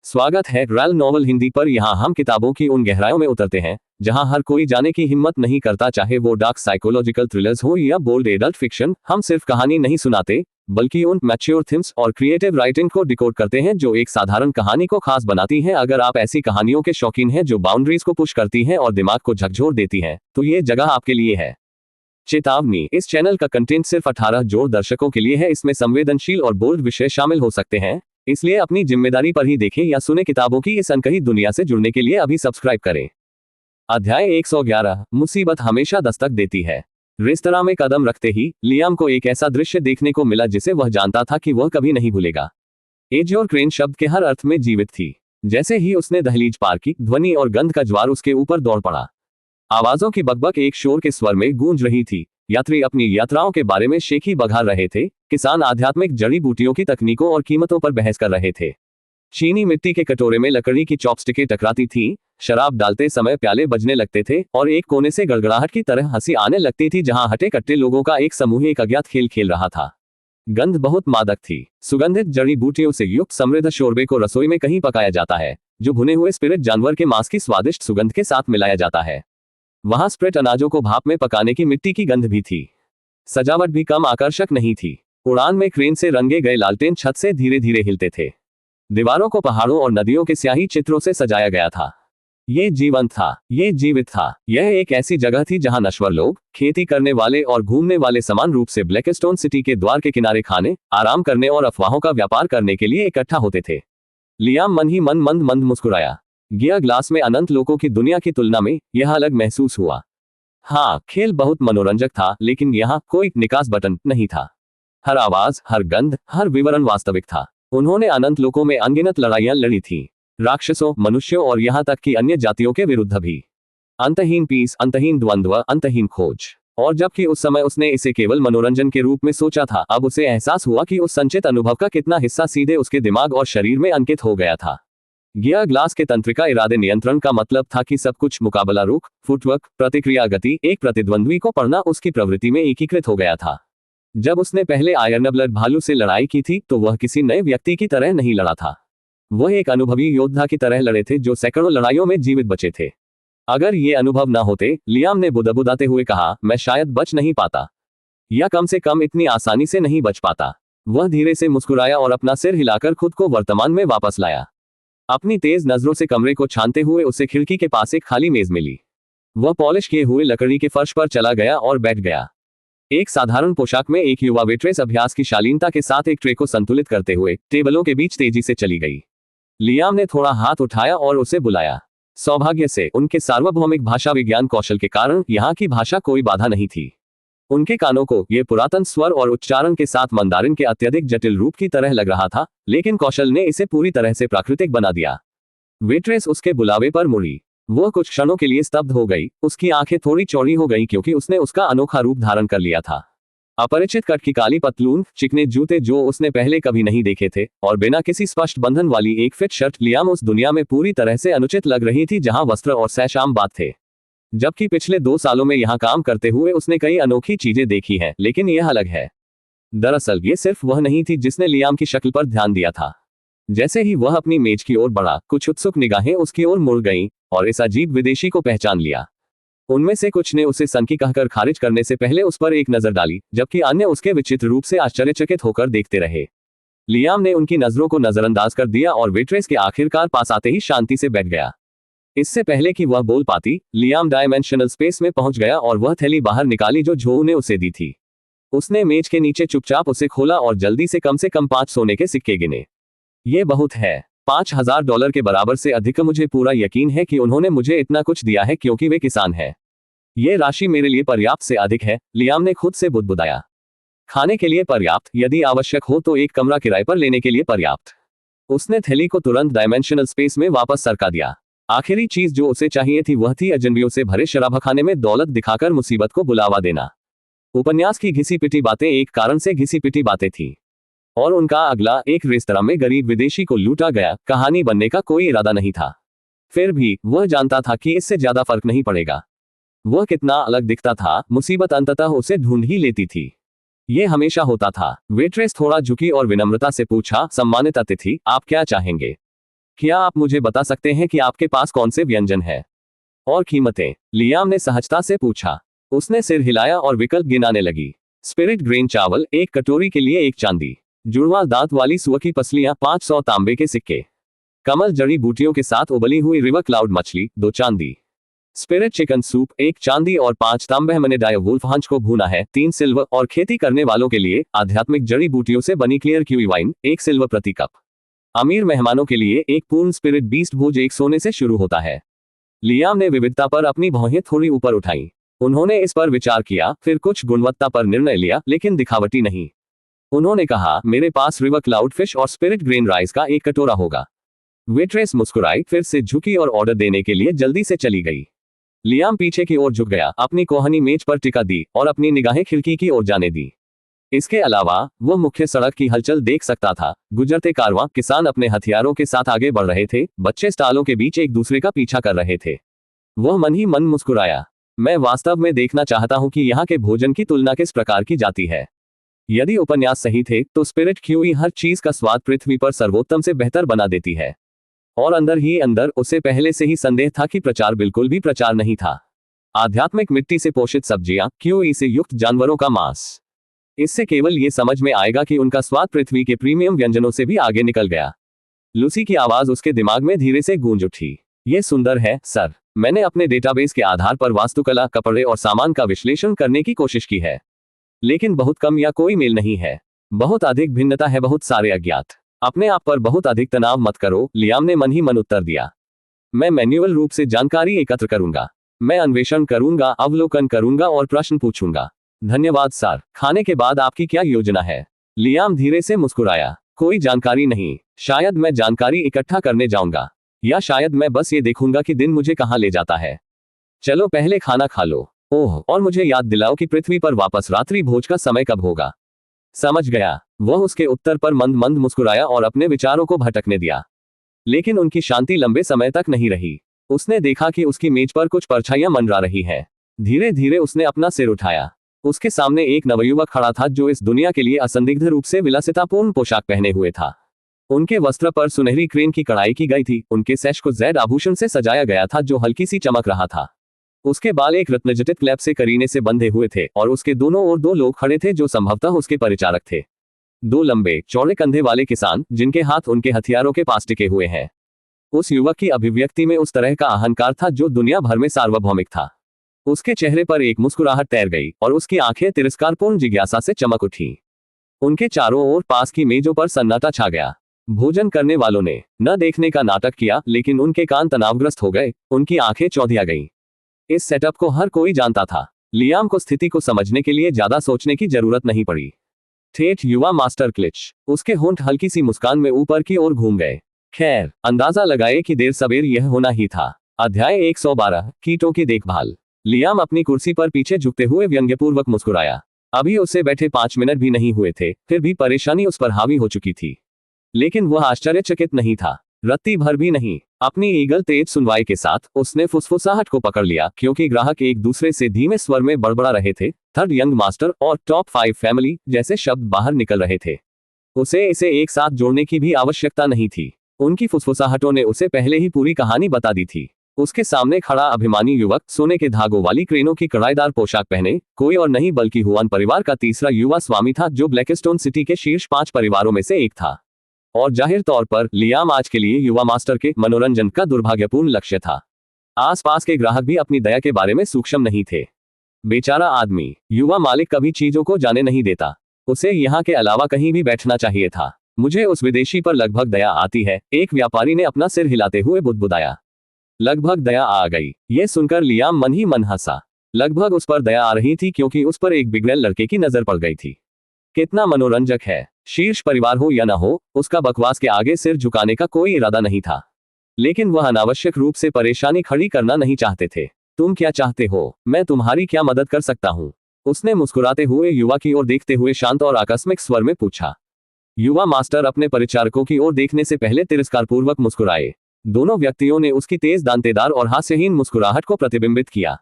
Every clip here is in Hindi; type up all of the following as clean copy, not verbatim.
स्वागत है रॉयल नॉवल हिंदी पर। यहाँ हम किताबों की उन गहराइयों में उतरते हैं जहाँ हर कोई जाने की हिम्मत नहीं करता, चाहे वो डार्क साइकोलॉजिकल थ्रिलर्स हो या बोल्ड एडल्ट फिक्शन। हम सिर्फ कहानी नहीं सुनाते, बल्कि उन मैच्योर थीम्स और क्रिएटिव राइटिंग को डिकोड करते हैं जो एक साधारण कहानी को खास बनाती हैं। अगर आप ऐसी कहानियों के शौकीन हैं जो बाउंड्रीज को पुश करती हैं और दिमाग को झकझोर देती हैं, तो ये जगह आपके लिए है। चेतावनी, इस चैनल का कंटेंट सिर्फ 18 जोड़ दर्शकों के लिए है। इसमें संवेदनशील और बोल्ड विषय शामिल हो सकते हैं, इसलिए अपनी जिम्मेदारी पर ही देखें या सुने। किताबों की इस अनकही दुनिया से जुड़ने के लिए अभी सब्सक्राइब करें। अध्याय 111, मुसीबत हमेशा दस्तक देती है। रेस्तरां में कदम रखते ही लियाम को एक ऐसा दृश्य देखने को मिला जिसे वह जानता था कि वह कभी नहीं भूलेगा। एज और क्रेन शब्द के हर अर्थ में जीवित थी। जैसे ही उसने दहलीज पार की, ध्वनि और गंध का ज्वार उसके ऊपर दौड़ पड़ा। आवाजों की बकबक एक शोर के स्वर में गूंज रही थी। यात्री अपनी यात्राओं के बारे में शेखी बघार रहे थे, किसान आध्यात्मिक जड़ी बूटियों की तकनीकों और कीमतों पर बहस कर रहे थे। चीनी मिट्टी के कटोरे में लकड़ी की चॉपस्टिकें टकराती थीं, शराब डालते समय प्याले बजने लगते थे और एक कोने से गड़गड़ाहट की तरह हंसी आने लगती थी जहां हटे कट्टे लोगों का एक समूह एक अज्ञात खेल खेल रहा था। गंध बहुत मादक थी। सुगंधित जड़ी बूटियों से युक्त समृद्ध शोरबे को रसोई में कहीं पकाया जाता है, जो भुने हुए स्पिरिट जानवर के मांस की स्वादिष्ट सुगंध के साथ मिलाया जाता है। वहां स्प्रेड अनाजों को भाप में पकाने की मिट्टी की गंध भी थी। सजावट भी कम आकर्षक नहीं थी। उड़ान में क्रेन से रंगे गए लालटेन छत से धीरे धीरे हिलते थे। दीवारों को पहाड़ों और नदियों के स्याही चित्रों से सजाया गया था। ये जीवंत था, ये जीवित था। यह एक ऐसी जगह थी जहां नश्वर लोग, खेती करने वाले और घूमने वाले समान रूप से ब्लैकस्टोन सिटी के द्वार के किनारे खाने, आराम करने और अफवाहों का व्यापार करने के लिए इकट्ठा होते थे। लियाम मन ही मन मंद मंद मुस्कुराया। गियर ग्लास में अनंत लोगों की दुनिया की तुलना में यह अलग महसूस हुआ। हाँ, खेल बहुत मनोरंजक था, लेकिन यहाँ कोई निकास बटन नहीं था। हर आवाज, हर गंध, हर विवरण वास्तविक था। उन्होंने अनंत लोकों में अनगिनत लड़ाइयां लड़ी थीं, राक्षसों, मनुष्यों और यहाँ तक कि अन्य जातियों के विरुद्ध भी। अंतहीन पीस, अंतहीन द्वंद्व, अंतहीन खोज। और जबकि उस समय उसने इसे केवल मनोरंजन के रूप में सोचा था, अब उसे एहसास हुआ कि उस संचित अनुभव का कितना हिस्सा सीधे उसके दिमाग और शरीर में अंकित हो गया था। गियर ग्लास के तंत्रिका इरादे नियंत्रण का मतलब था कि सब कुछ, मुकाबला रुख, फुटवर्क, प्रतिक्रिया गति, एक प्रतिद्वंद्वी को पढ़ना उसकी प्रवृत्ति में एकीकृत हो गया था। जब उसने पहले आयरनब्लड भालू से लड़ाई की थी तो वह किसी नए व्यक्ति की तरह नहीं लड़ा था। वह एक अनुभवी योद्धा की तरह लड़े थे जो सैकड़ों लड़ाइयों में जीवित बचे थे। अगर ये अनुभव न होते, लियाम ने बुदबुदाते हुए कहा, मैं शायद बच नहीं पाता, या कम से कम इतनी आसानी से नहीं बच पाता। वह धीरे से मुस्कुराया और अपना सिर हिलाकर खुद को वर्तमान में वापस लाया। अपनी तेज नजरों से कमरे को छानते हुए उसे खिड़की के पास एक खाली मेज मिली। वह पॉलिश किए हुए लकड़ी के फर्श पर चला गया और बैठ गया। एक साधारण पोशाक में एक युवा वेट्रेस अभ्यास की शालीनता के साथ एक ट्रे को संतुलित करते हुए टेबलों के बीच तेजी से चली गई। लियाम ने थोड़ा हाथ उठाया और उसे बुलाया। सौभाग्य से उनके सार्वभौमिक भाषा विज्ञान कौशल के कारण यहाँ की भाषा कोई बाधा नहीं थी। उनके कानों को ये पुरातन स्वर और उच्चारण के साथ मंदारिन के अत्यधिक जटिल रूप की तरह लग रहा था, लेकिन कौशल ने इसे पूरी तरह से प्राकृतिक बना दिया। वेट्रेस उसके बुलावे पर मुड़ी। वह कुछ क्षणों के लिए स्तब्ध हो गई। उसकी आंखें थोड़ी चौड़ी हो गईं क्योंकि उसने उसका अनोखा रूप धारण कर लिया था। अपरिचित कट की काली पतलून, चिकने जूते जो उसने पहले कभी नहीं देखे थे, और बिना किसी स्पष्ट बंधन वाली एक फिट शर्ट। लियाम उस दुनिया में पूरी तरह से अनुचित लग रही थी जहां वस्त्र और सैश आम बात थे। जबकि पिछले 2 सालों में यहाँ काम करते हुए उसने कई अनोखी चीजें देखी हैं, लेकिन यह अलग है। दरअसल ये सिर्फ वह नहीं थी जिसने लियाम की शक्ल पर ध्यान दिया था। जैसे ही वह अपनी मेज की ओर बढ़ा, कुछ उत्सुक निगाहें उसकी ओर मुड़ गईं और इस अजीब विदेशी को पहचान लिया। उनमें से कुछ ने उसे सनकी कहकर खारिज करने से पहले उस पर एक नजर डाली, जबकि अन्य उसके विचित्र रूप से आश्चर्यचकित होकर देखते रहे। लियाम ने उनकी नजरों को नजरअंदाज कर दिया और वेट्रेस के आखिरकार पास आते ही शांति से बैठ गया। इससे पहले कि वह बोल पाती, लियाम डायमेंशनल स्पेस में पहुंच गया और वह थैली बाहर निकाली जो झोऊ ने उसे दी थी। उसने मेज के नीचे चुपचाप उसे खोला और जल्दी से कम 5 सोने के सिक्के गिने। ये बहुत है, $5000 के बराबर से अधिक। मुझे पूरा यकीन है कि उन्होंने मुझे इतना कुछ दिया है क्योंकि वे किसान हैं। ये राशि मेरे लिए पर्याप्त से अधिक है, लियाम ने खुद से बुदबुदाया। खाने के लिए पर्याप्त, यदि आवश्यक हो तो एक कमरा किराए पर लेने के लिए पर्याप्त। उसने थैली को तुरंत डायमेंशनल स्पेस में वापस सरका दिया। आखिरी चीज जो उसे चाहिए थी वह थी अजनबियों से भरे शराबखाने में दौलत दिखाकर मुसीबत को बुलावा देना। उपन्यास की घिसी पिटी बातें एक कारण से घिसी पिटी बातें थीं, और उनका अगला, एक रेस्तरां में गरीब विदेशी को लूटा गया, कहानी बनने का कोई इरादा नहीं था। फिर भी वह जानता था कि इससे ज्यादा फर्क नहीं पड़ेगा। वह कितना अलग दिखता था, मुसीबत अंततः उसे ढूंढ ही लेती थी। ये हमेशा होता था। वेट्रेस थोड़ा झुकी और विनम्रता से पूछा, सम्मानित अतिथि, आप क्या चाहेंगे? क्या आप मुझे बता सकते हैं कि आपके पास कौन से व्यंजन है और कीमतें? लियाम ने सहजता से पूछा। उसने सिर हिलाया और विकल्प गिनाने लगी। स्पिरिट ग्रेन चावल 1 कटोरी के लिए 1 चांदी। जुड़वा दांत वाली सुअर की पसलियां 500 तांबे के सिक्के। कमल जड़ी बूटियों के साथ उबली हुई रिवर क्लाउड मछली 2 चांदी। स्पिरिट चिकन सूप 1 चांदी और 5 तांबे। मैंने डाय वुल्फ हंच को भूना है 3 सिल्वर। और खेती करने वालों के लिए आध्यात्मिक जड़ी बूटियों से बनी क्लियर क्यूई वाइन 1 सिल्वर प्रति कप। अमीर मेहमानों के लिए एक पूर्ण स्पिरिट बीस्ट भोज 1 सोने से शुरू होता है। लियाम ने विविधता पर अपनी भौहें थोड़ी ऊपर उठाई। उन्होंने इस पर विचार किया, फिर कुछ गुणवत्ता पर निर्णय लिया, लेकिन दिखावटी नहीं। उन्होंने कहा, मेरे पास रिवर क्लाउड फिश और स्पिरिट ग्रेन राइस का 1 कटोरा होगा। वेट्रेस मुस्कुराई, फिर से झुकी और ऑर्डर देने के लिए जल्दी से चली गई। लियाम पीछे की ओर झुक गया, अपनी कोहनी मेज पर टिका दी और अपनी निगाहें खिड़की की ओर जाने दी। इसके अलावा वह मुख्य सड़क की हलचल देख सकता था। गुजरते कारवां, किसान अपने हथियारों के साथ आगे बढ़ रहे थे, बच्चे स्टालों के बीच एक दूसरे का पीछा कर रहे थे। वह मन ही मन मुस्कुराया। मैं वास्तव में देखना चाहता हूं कि यहाँ के भोजन की तुलना किस प्रकार की जाती है। यदि उपन्यास सही थे तो स्पिरिट क्यूई हर चीज का स्वाद पृथ्वी पर सर्वोत्तम से बेहतर बना देती है। और अंदर ही अंदर उसे पहले से ही संदेह था कि प्रचार बिल्कुल भी प्रचार नहीं था। आध्यात्मिक मिट्टी से पोषित सब्जियां, क्यूई से युक्त जानवरों का मांस। इससे केवल ये समझ में आएगा कि उनका स्वाद पृथ्वी के प्रीमियम व्यंजनों से भी आगे निकल गया। लूसी की आवाज उसके दिमाग में धीरे से गूंज उठी। ये सुंदर है सर। मैंने अपने डेटाबेस के आधार पर वास्तुकला, कपड़े और सामान का विश्लेषण करने की कोशिश की है, लेकिन बहुत कम या कोई मेल नहीं है। बहुत अधिक भिन्नता है, बहुत सारे अज्ञात। अपने आप पर बहुत अधिक तनाव मत करो, लियाम ने मन ही मन उत्तर दिया। मैं मैन्युअल रूप से जानकारी एकत्र करूंगा। मैं अन्वेषण करूंगा, अवलोकन करूंगा और प्रश्न पूछूंगा। धन्यवाद सर। खाने के बाद आपकी क्या योजना है? लियाम धीरे से मुस्कुराया। कोई जानकारी नहीं। शायद मैं जानकारी इकट्ठा करने जाऊंगा, या शायद मैं बस ये देखूंगा कि दिन मुझे कहां ले जाता है। चलो पहले खाना खा लो। ओह, और मुझे याद दिलाओ कि पृथ्वी पर वापस रात्रि भोज का समय कब होगा। समझ गया। वह उसके उत्तर पर मंद मंद मुस्कुराया और अपने विचारों को भटकने दिया। लेकिन उनकी शांति लंबे समय तक नहीं रही। उसने देखा कि उसकी मेज पर कुछ परछाइयां मंडरा रही हैं। धीरे धीरे उसने अपना सिर उठाया। उसके सामने एक नवयुवक खड़ा था जो इस दुनिया के लिए असंदिग्ध रूप से विलासितापूर्ण पोशाक पहने हुए था। उनके वस्त्र पर सुनहरी क्रेन की कढ़ाई की गई थी। उनके सैश को जैड आभूषण से सजाया गया था जो हल्की सी चमक रहा था। उसके बाल एक रत्नजटित क्लैप से करीने से बंधे हुए थे और उसके दोनों ओर 2 लोग खड़े थे जो संभवतः उसके परिचारक थे। 2 लंबे चौड़े कंधे वाले किसान, जिनके हाथ उनके हथियारों के पास टिके हुए हैं। उस युवक की अभिव्यक्ति में उस तरह का अहंकार था जो दुनिया भर में सार्वभौमिक था। उसके चेहरे पर एक मुस्कुराहट तैर गई और उसकी आंखें तिरस्कारपूर्ण जिज्ञासा से चमक उठी। उनके चारों ओर पास की मेजों पर सन्नाटा छा गया। भोजन करने वालों ने न देखने का नाटक किया, लेकिन उनके कान तनावग्रस्त हो गए, उनकी आंखें चौंधिया गईं। इस सेटअप को हर कोई जानता था। लियाम को स्थिति को समझने के लिए ज्यादा सोचने की जरूरत नहीं पड़ी। ठेठ युवा मास्टर क्लिच। उसके होंठ हल्की सी मुस्कान में ऊपर की ओर घूम गए। खैर, अंदाजा लगाए कि देर सबेर यह होना ही था। अध्याय 112, कीटों की देखभाल। लियाम अपनी कुर्सी पर पीछे झुकते हुए व्यंग्यपूर्वक मुस्कुराया। अभी उसे बैठे 5 मिनट भी नहीं हुए थे, फिर भी परेशानी उस पर हावी हो चुकी थी। लेकिन वह आश्चर्यचकित नहीं था, रत्ती भर भी नहीं। अपनी ईगल तेज सुनवाई के साथ उसने फुसफुसाहट को पकड़ लिया, क्योंकि ग्राहक एक दूसरे से धीमे स्वर में बड़बड़ा रहे थे। थर्ड यंग मास्टर और टॉप 5 फैमिली जैसे शब्द बाहर निकल रहे थे। उसे इसे एक साथ जोड़ने की भी आवश्यकता नहीं थी। उनकी फुसफुसाहटों ने उसे पहले ही पूरी कहानी बता दी थी। उसके सामने खड़ा अभिमानी युवक, सोने के धागों वाली क्रेनों की कढ़ाईदार पोशाक पहने, कोई और नहीं बल्कि हुआन परिवार का तीसरा युवा स्वामी था, जो ब्लैकस्टोन सिटी के शीर्ष 5 परिवारों में से एक था। और जाहिर तौर पर लियाम आज के लिए युवा मास्टर के मनोरंजन का दुर्भाग्यपूर्ण लक्ष्य था। आसपास के ग्राहक भी अपनी दया के बारे में सूक्ष्म नहीं थे। बेचारा आदमी। युवा मालिक कभी चीजों को जाने नहीं देता। उसे यहाँ के अलावा कहीं भी बैठना चाहिए था। मुझे उस विदेशी पर लगभग दया आती है, एक व्यापारी ने अपना सिर हिलाते हुए बुदबुदाया। लगभग दया आ गई। यह सुनकर लियाम मन ही मन हंसा। लगभग उस पर दया आ रही थी क्योंकि उस पर एक बिगड़ैल लड़के की नजर पड़ गई थी। कितना मनोरंजक है। शीर्ष परिवार हो या ना हो, उसका बकवास के आगे सिर झुकाने का कोई इरादा नहीं था। लेकिन वह अनावश्यक रूप से परेशानी खड़ी करना नहीं चाहते थे। तुम क्या चाहते हो? मैं तुम्हारी क्या मदद कर सकता हूँ? उसने मुस्कुराते हुए युवा की ओर देखते हुए शांत और आकस्मिक स्वर में पूछा। युवा मास्टर अपने परिचारकों की ओर देखने से पहले तिरस्कारपूर्वक मुस्कुराए। दोनों व्यक्तियों ने उसकी तेज दांतेदार और हास्यहीन मुस्कुराहट को प्रतिबिंबित किया।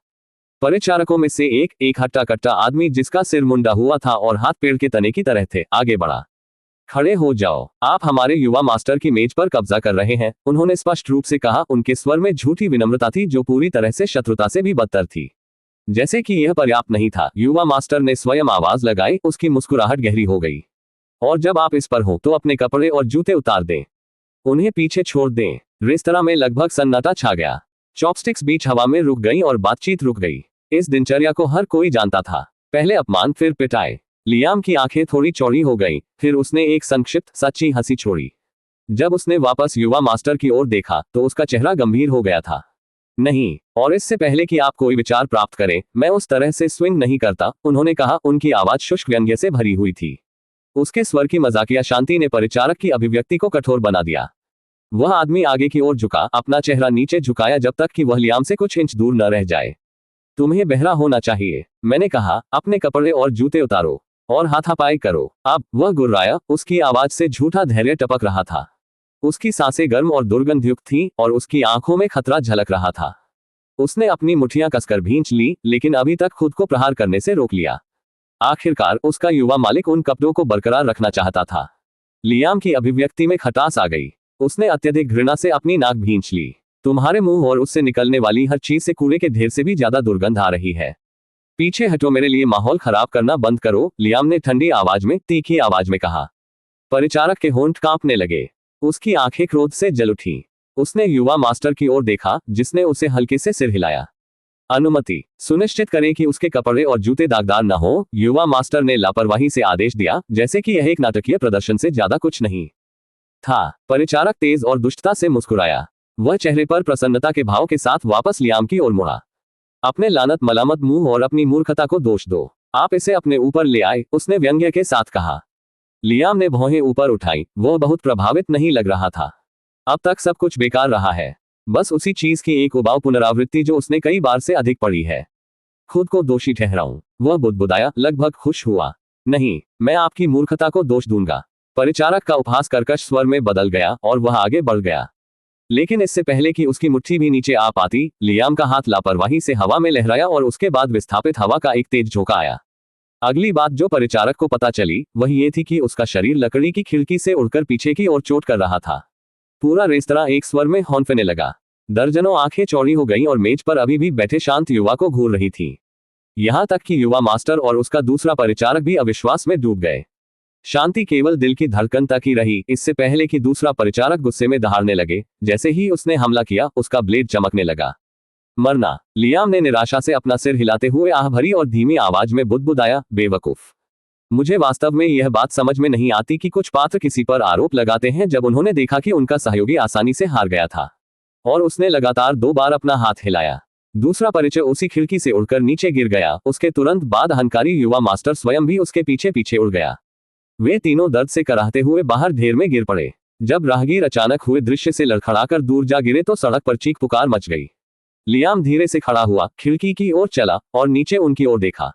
परिचारकों में से एक हट्टा कट्टा आदमी, जिसका सिर मुंडा हुआ था और हाथ पेड़ के तने की तरह थे, आगे बढ़ा। खड़े हो जाओ, आप हमारे युवा मास्टर की मेज पर कब्जा कर रहे हैं, उन्होंने स्पष्ट रूप से कहा। उनके स्वर में झूठी विनम्रता थी जो पूरी तरह से शत्रुता से भी बदतर थी। जैसे कि यह पर्याप्त नहीं था, युवा मास्टर ने स्वयं आवाज लगाई। उसकी मुस्कुराहट गहरी हो गई। और जब आप इस पर हो तो अपने कपड़े और जूते उतार दें, उन्हें पीछे छोड़ दें। रेस्तरां में लगभग सन्नाटा छा गया। चॉपस्टिक्स बीच हवा में रुक गई और बातचीत रुक गई। इस दिनचर्या को हर कोई जानता था। पहले अपमान, फिर पिटाई। लियाम की आंखें थोड़ी चौड़ी हो गईं, फिर उसने एक संक्षिप्त सच्ची हंसी छोड़ी। जब उसने वापस युवा मास्टर की ओर देखा तो उसका चेहरा गंभीर हो गया था। नहीं, और इससे पहले कि आप कोई विचार प्राप्त करें, मैं उस तरह से स्विंग नहीं करता, उन्होंने कहा। उनकी आवाज शुष्क व्यंग्य से भरी हुई थी। उसके स्वर की मजाकिया शांति ने परिचारक की अभिव्यक्ति को कठोर बना दिया। वह आदमी आगे की ओर झुका, अपना चेहरा नीचे झुकाया जब तक कि वह लियाम से कुछ इंच दूर न रह जाए। तुम्हें बहरा होना चाहिए, मैंने कहा। अपने कपड़े और जूते उतारो और हाथापाई करो। अब वह गुर्राया, उसकी आवाज से झूठा धैर्य टपक रहा था। उसकी सांसें गर्म और दुर्गंधयुक्त थीं और उसकी आंखों में खतरा झलक रहा था। उसने अपनी मुट्ठियां कसकर भींच ली, लेकिन अभी तक खुद को प्रहार करने से रोक लिया। आखिरकार उसका युवा मालिक उन कपड़ों को बरकरार रखना चाहता था। लियाम की अभिव्यक्ति में खटास आ गई। उसने अत्यधिक घृणा से अपनी नाक भींच ली। तुम्हारे मुंह और उससे निकलने वाली हर चीज से कूड़े के ढेर से भी ज्यादा दुर्गंध आ रही है। पीछे हटो, मेरे लिए माहौल खराब करना बंद करो, लियाम ने ठंडी आवाज में, तीखी आवाज में कहा। परिचारक के होंठ कांपने लगे। उसकी आंखें क्रोध से जल उठी। उसने युवा मास्टर की ओर देखा, जिसने उसे हल्के से सिर हिलाया। अनुमति, सुनिश्चित करें कि उसके कपड़े और जूते दागदार न हो, युवा मास्टर ने लापरवाही से आदेश दिया, जैसे कि यह एक नाटकीय प्रदर्शन से ज्यादा कुछ नहीं था। परिचारक तेज और दुष्टता से मुस्कुराया। वह चेहरे पर प्रसन्नता के भाव के साथ वापस लियाम की ओर मुड़ा। अपने लानत मलामत मुंह और अपनी मूर्खता को दोष दो। आप इसे अपने ऊपर ले आए, उसने व्यंग्य के साथ कहा। लियाम ने भौहें ऊपर उठाई। वह बहुत प्रभावित नहीं लग रहा था। अब तक सब कुछ बेकार रहा है, बस उसी चीज की एक उबाऊ पुनरावृत्ति जो उसने कई बार से अधिक पढ़ी है। खुद को दोषी ठहराऊं, वह बुदबुदाया, लगभग खुश हुआ। नहीं, मैं आपकी मूर्खता को दोष दूंगा। परिचारक का उपहास कर्कश स्वर में बदल गया और वह आगे बढ़ गया। लेकिन इससे पहले कि उसकी मुट्ठी भी नीचे आ पाती, लियाम का हाथ लापरवाही से हवा में लहराया और उसके बाद विस्थापित हवा का एक तेज झोंका आया। अगली बात जो परिचारक को पता चली वह ये थी कि उसका शरीर लकड़ी की खिड़की से उड़कर पीछे की ओर चोट कर रहा था। पूरा रेस्तरां एक स्वर में हौंफने लगा। दर्जनों आंखें चौड़ी हो गईं और मेज पर अभी भी बैठे शांत युवा को घूर रही थी। यहां तक कि युवा मास्टर और उसका दूसरा परिचारक भी अविश्वास में डूब गए। शांति केवल दिल की धड़कन तक ही रही, इससे पहले कि दूसरा परिचारक गुस्से में दहाड़ने लगे। जैसे ही उसने हमला किया, उसका ब्लेड चमकने लगा। मरना, लियाम ने निराशा से अपना सिर हिलाते हुए आह भरी और धीमी आवाज में बुदबुदाया। बेवकूफ, मुझे वास्तव में यह बात समझ में नहीं आती कि कुछ पात्र किसी पर आरोप लगाते हैं जब उन्होंने देखा कि उनका सहयोगी आसानी से हार गया था। और उसने लगातार 2 बार अपना हाथ हिलाया। दूसरा परिचय उसी खिड़की से उड़कर नीचे गिर गया। उसके तुरंत बाद अहंकारी युवा मास्टर स्वयं भी उसके पीछे पीछे उड़ गया। वे तीनों दर्द से कराहते हुए बाहर ढेर में गिर पड़े। जब राहगीर अचानक हुए दृश्य से लड़खड़ाकर दूर जा गिरे तो सड़क पर चीख पुकार मच गई। लियाम धीरे से खड़ा हुआ, खिड़की की ओर चला और नीचे उनकी ओर देखा।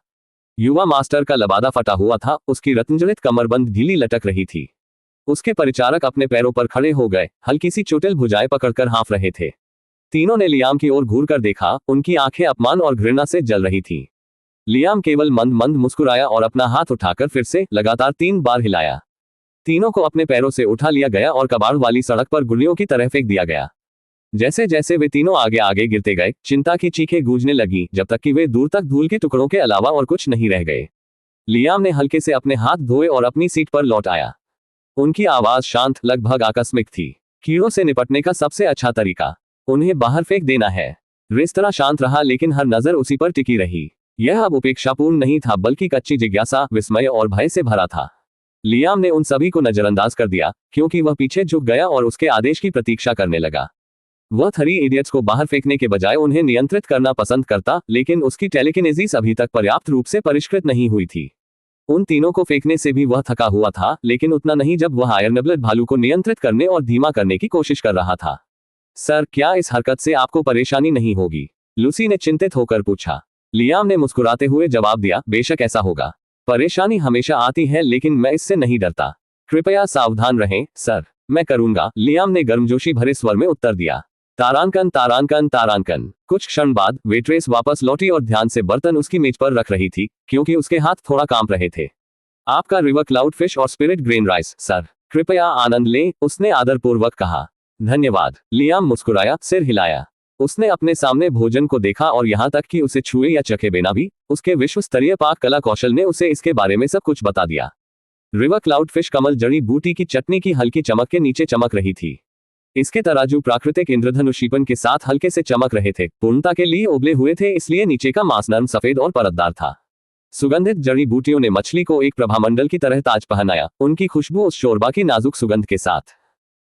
युवा मास्टर का लबादा फटा हुआ था, उसकी रत्नजड़ित कमरबंद ढीली लटक रही थी। उसके परिचारक अपने पैरों पर खड़े हो गए, हल्की सी चोटिल भुजाएं पकड़कर हाँफ रहे थे। तीनों ने लियाम की ओर घूरकर देखा। उनकी आंखें अपमान और घृणा से जल रही थीं। लियाम केवल मंद मंद मुस्कुराया और अपना हाथ उठाकर फिर से लगातार 3 बार हिलाया। तीनों को अपने पैरों से उठा लिया गया और कबाड़ वाली सड़क पर गुल्लियों की तरह फेंक दिया गया। जैसे जैसे वे तीनों आगे आगे गिरते गए, चिंता की चीखें गूंजने लगी, जब तक कि वे दूर तक धूल के टुकड़ों के अलावा और कुछ नहीं रह गए। लियाम ने हल्के से अपने हाथ धोए और अपनी सीट पर लौट आया। उनकी आवाज शांत, लगभग आकस्मिक थी। कीड़ों से निपटने का सबसे अच्छा तरीका उन्हें बाहर फेंक देना है। रेस्तरां शांत रहा, लेकिन हर नजर उसी पर टिकी रही। यह अब उपेक्षापूर्ण नहीं था, बल्कि कच्ची जिज्ञासा, विस्मय और भय से भरा था। लियाम ने उन सभी को नजरअंदाज कर दिया, क्योंकि वह पीछे झुक गया और उसके आदेश की प्रतीक्षा करने लगा। वह 3 इडियट्स को बाहर फेंकने के बजाय उन्हें नियंत्रित करना पसंद करता, लेकिन उसकी टेलीकिनेसिस अभी तक पर्याप्त रूप से परिष्कृत नहीं हुई थी। उन तीनों को फेंकने से भी वह थका हुआ था, लेकिन उतना नहीं जब वह आयरनब्लड भालू को नियंत्रित करने और धीमा करने की कोशिश कर रहा था। सर, क्या इस हरकत से आपको परेशानी नहीं होगी? लूसी ने चिंतित होकर पूछा। लियाम ने मुस्कुराते हुए जवाब दिया, बेशक ऐसा होगा। परेशानी हमेशा आती है, लेकिन मैं इससे नहीं डरता। कृपया सावधान रहें, सर। मैं करूंगा, लियाम ने गर्मजोशी भरे स्वर में उत्तर दिया। तारांकन तारांकन तारांकन। कुछ क्षण बाद वेट्रेस वापस लौटी और ध्यान से बर्तन उसकी मेज पर रख रही थी, क्योंकि उसके हाथ थोड़ा कांप रहे थे। आपका रिवर क्लाउड फिश और स्पिरिट ग्रेन राइस सर। कृपया आनंद लें, उसने आदरपूर्वक कहा। धन्यवाद। लियाम मुस्कुराया, सिर हिलाया। उसने अपने सामने भोजन को देखा और यहाँ तक कि उसे छुए या चखे बिना भी उसके विश्व स्तरीय पाक कला कौशल ने उसे इसके बारे में सब कुछ बता दिया। रिवर क्लाउड फिश कमल जड़ी बूटी की चटनी की हल्की चमक के नीचे चमक रही थी। इसके तराजू प्राकृतिक इंद्रधनुषीपन के साथ हल्के से चमक रहे थे, पूर्णता के लिए उबले हुए थे, इसलिए नीचे का मांस नरम सफेद और परतदार था। सुगंधित जड़ी बूटियों ने मछली को एक प्रभामंडल की तरह ताज पहनाया। उनकी खुशबू उस शोरबा की नाजुक सुगंध के साथ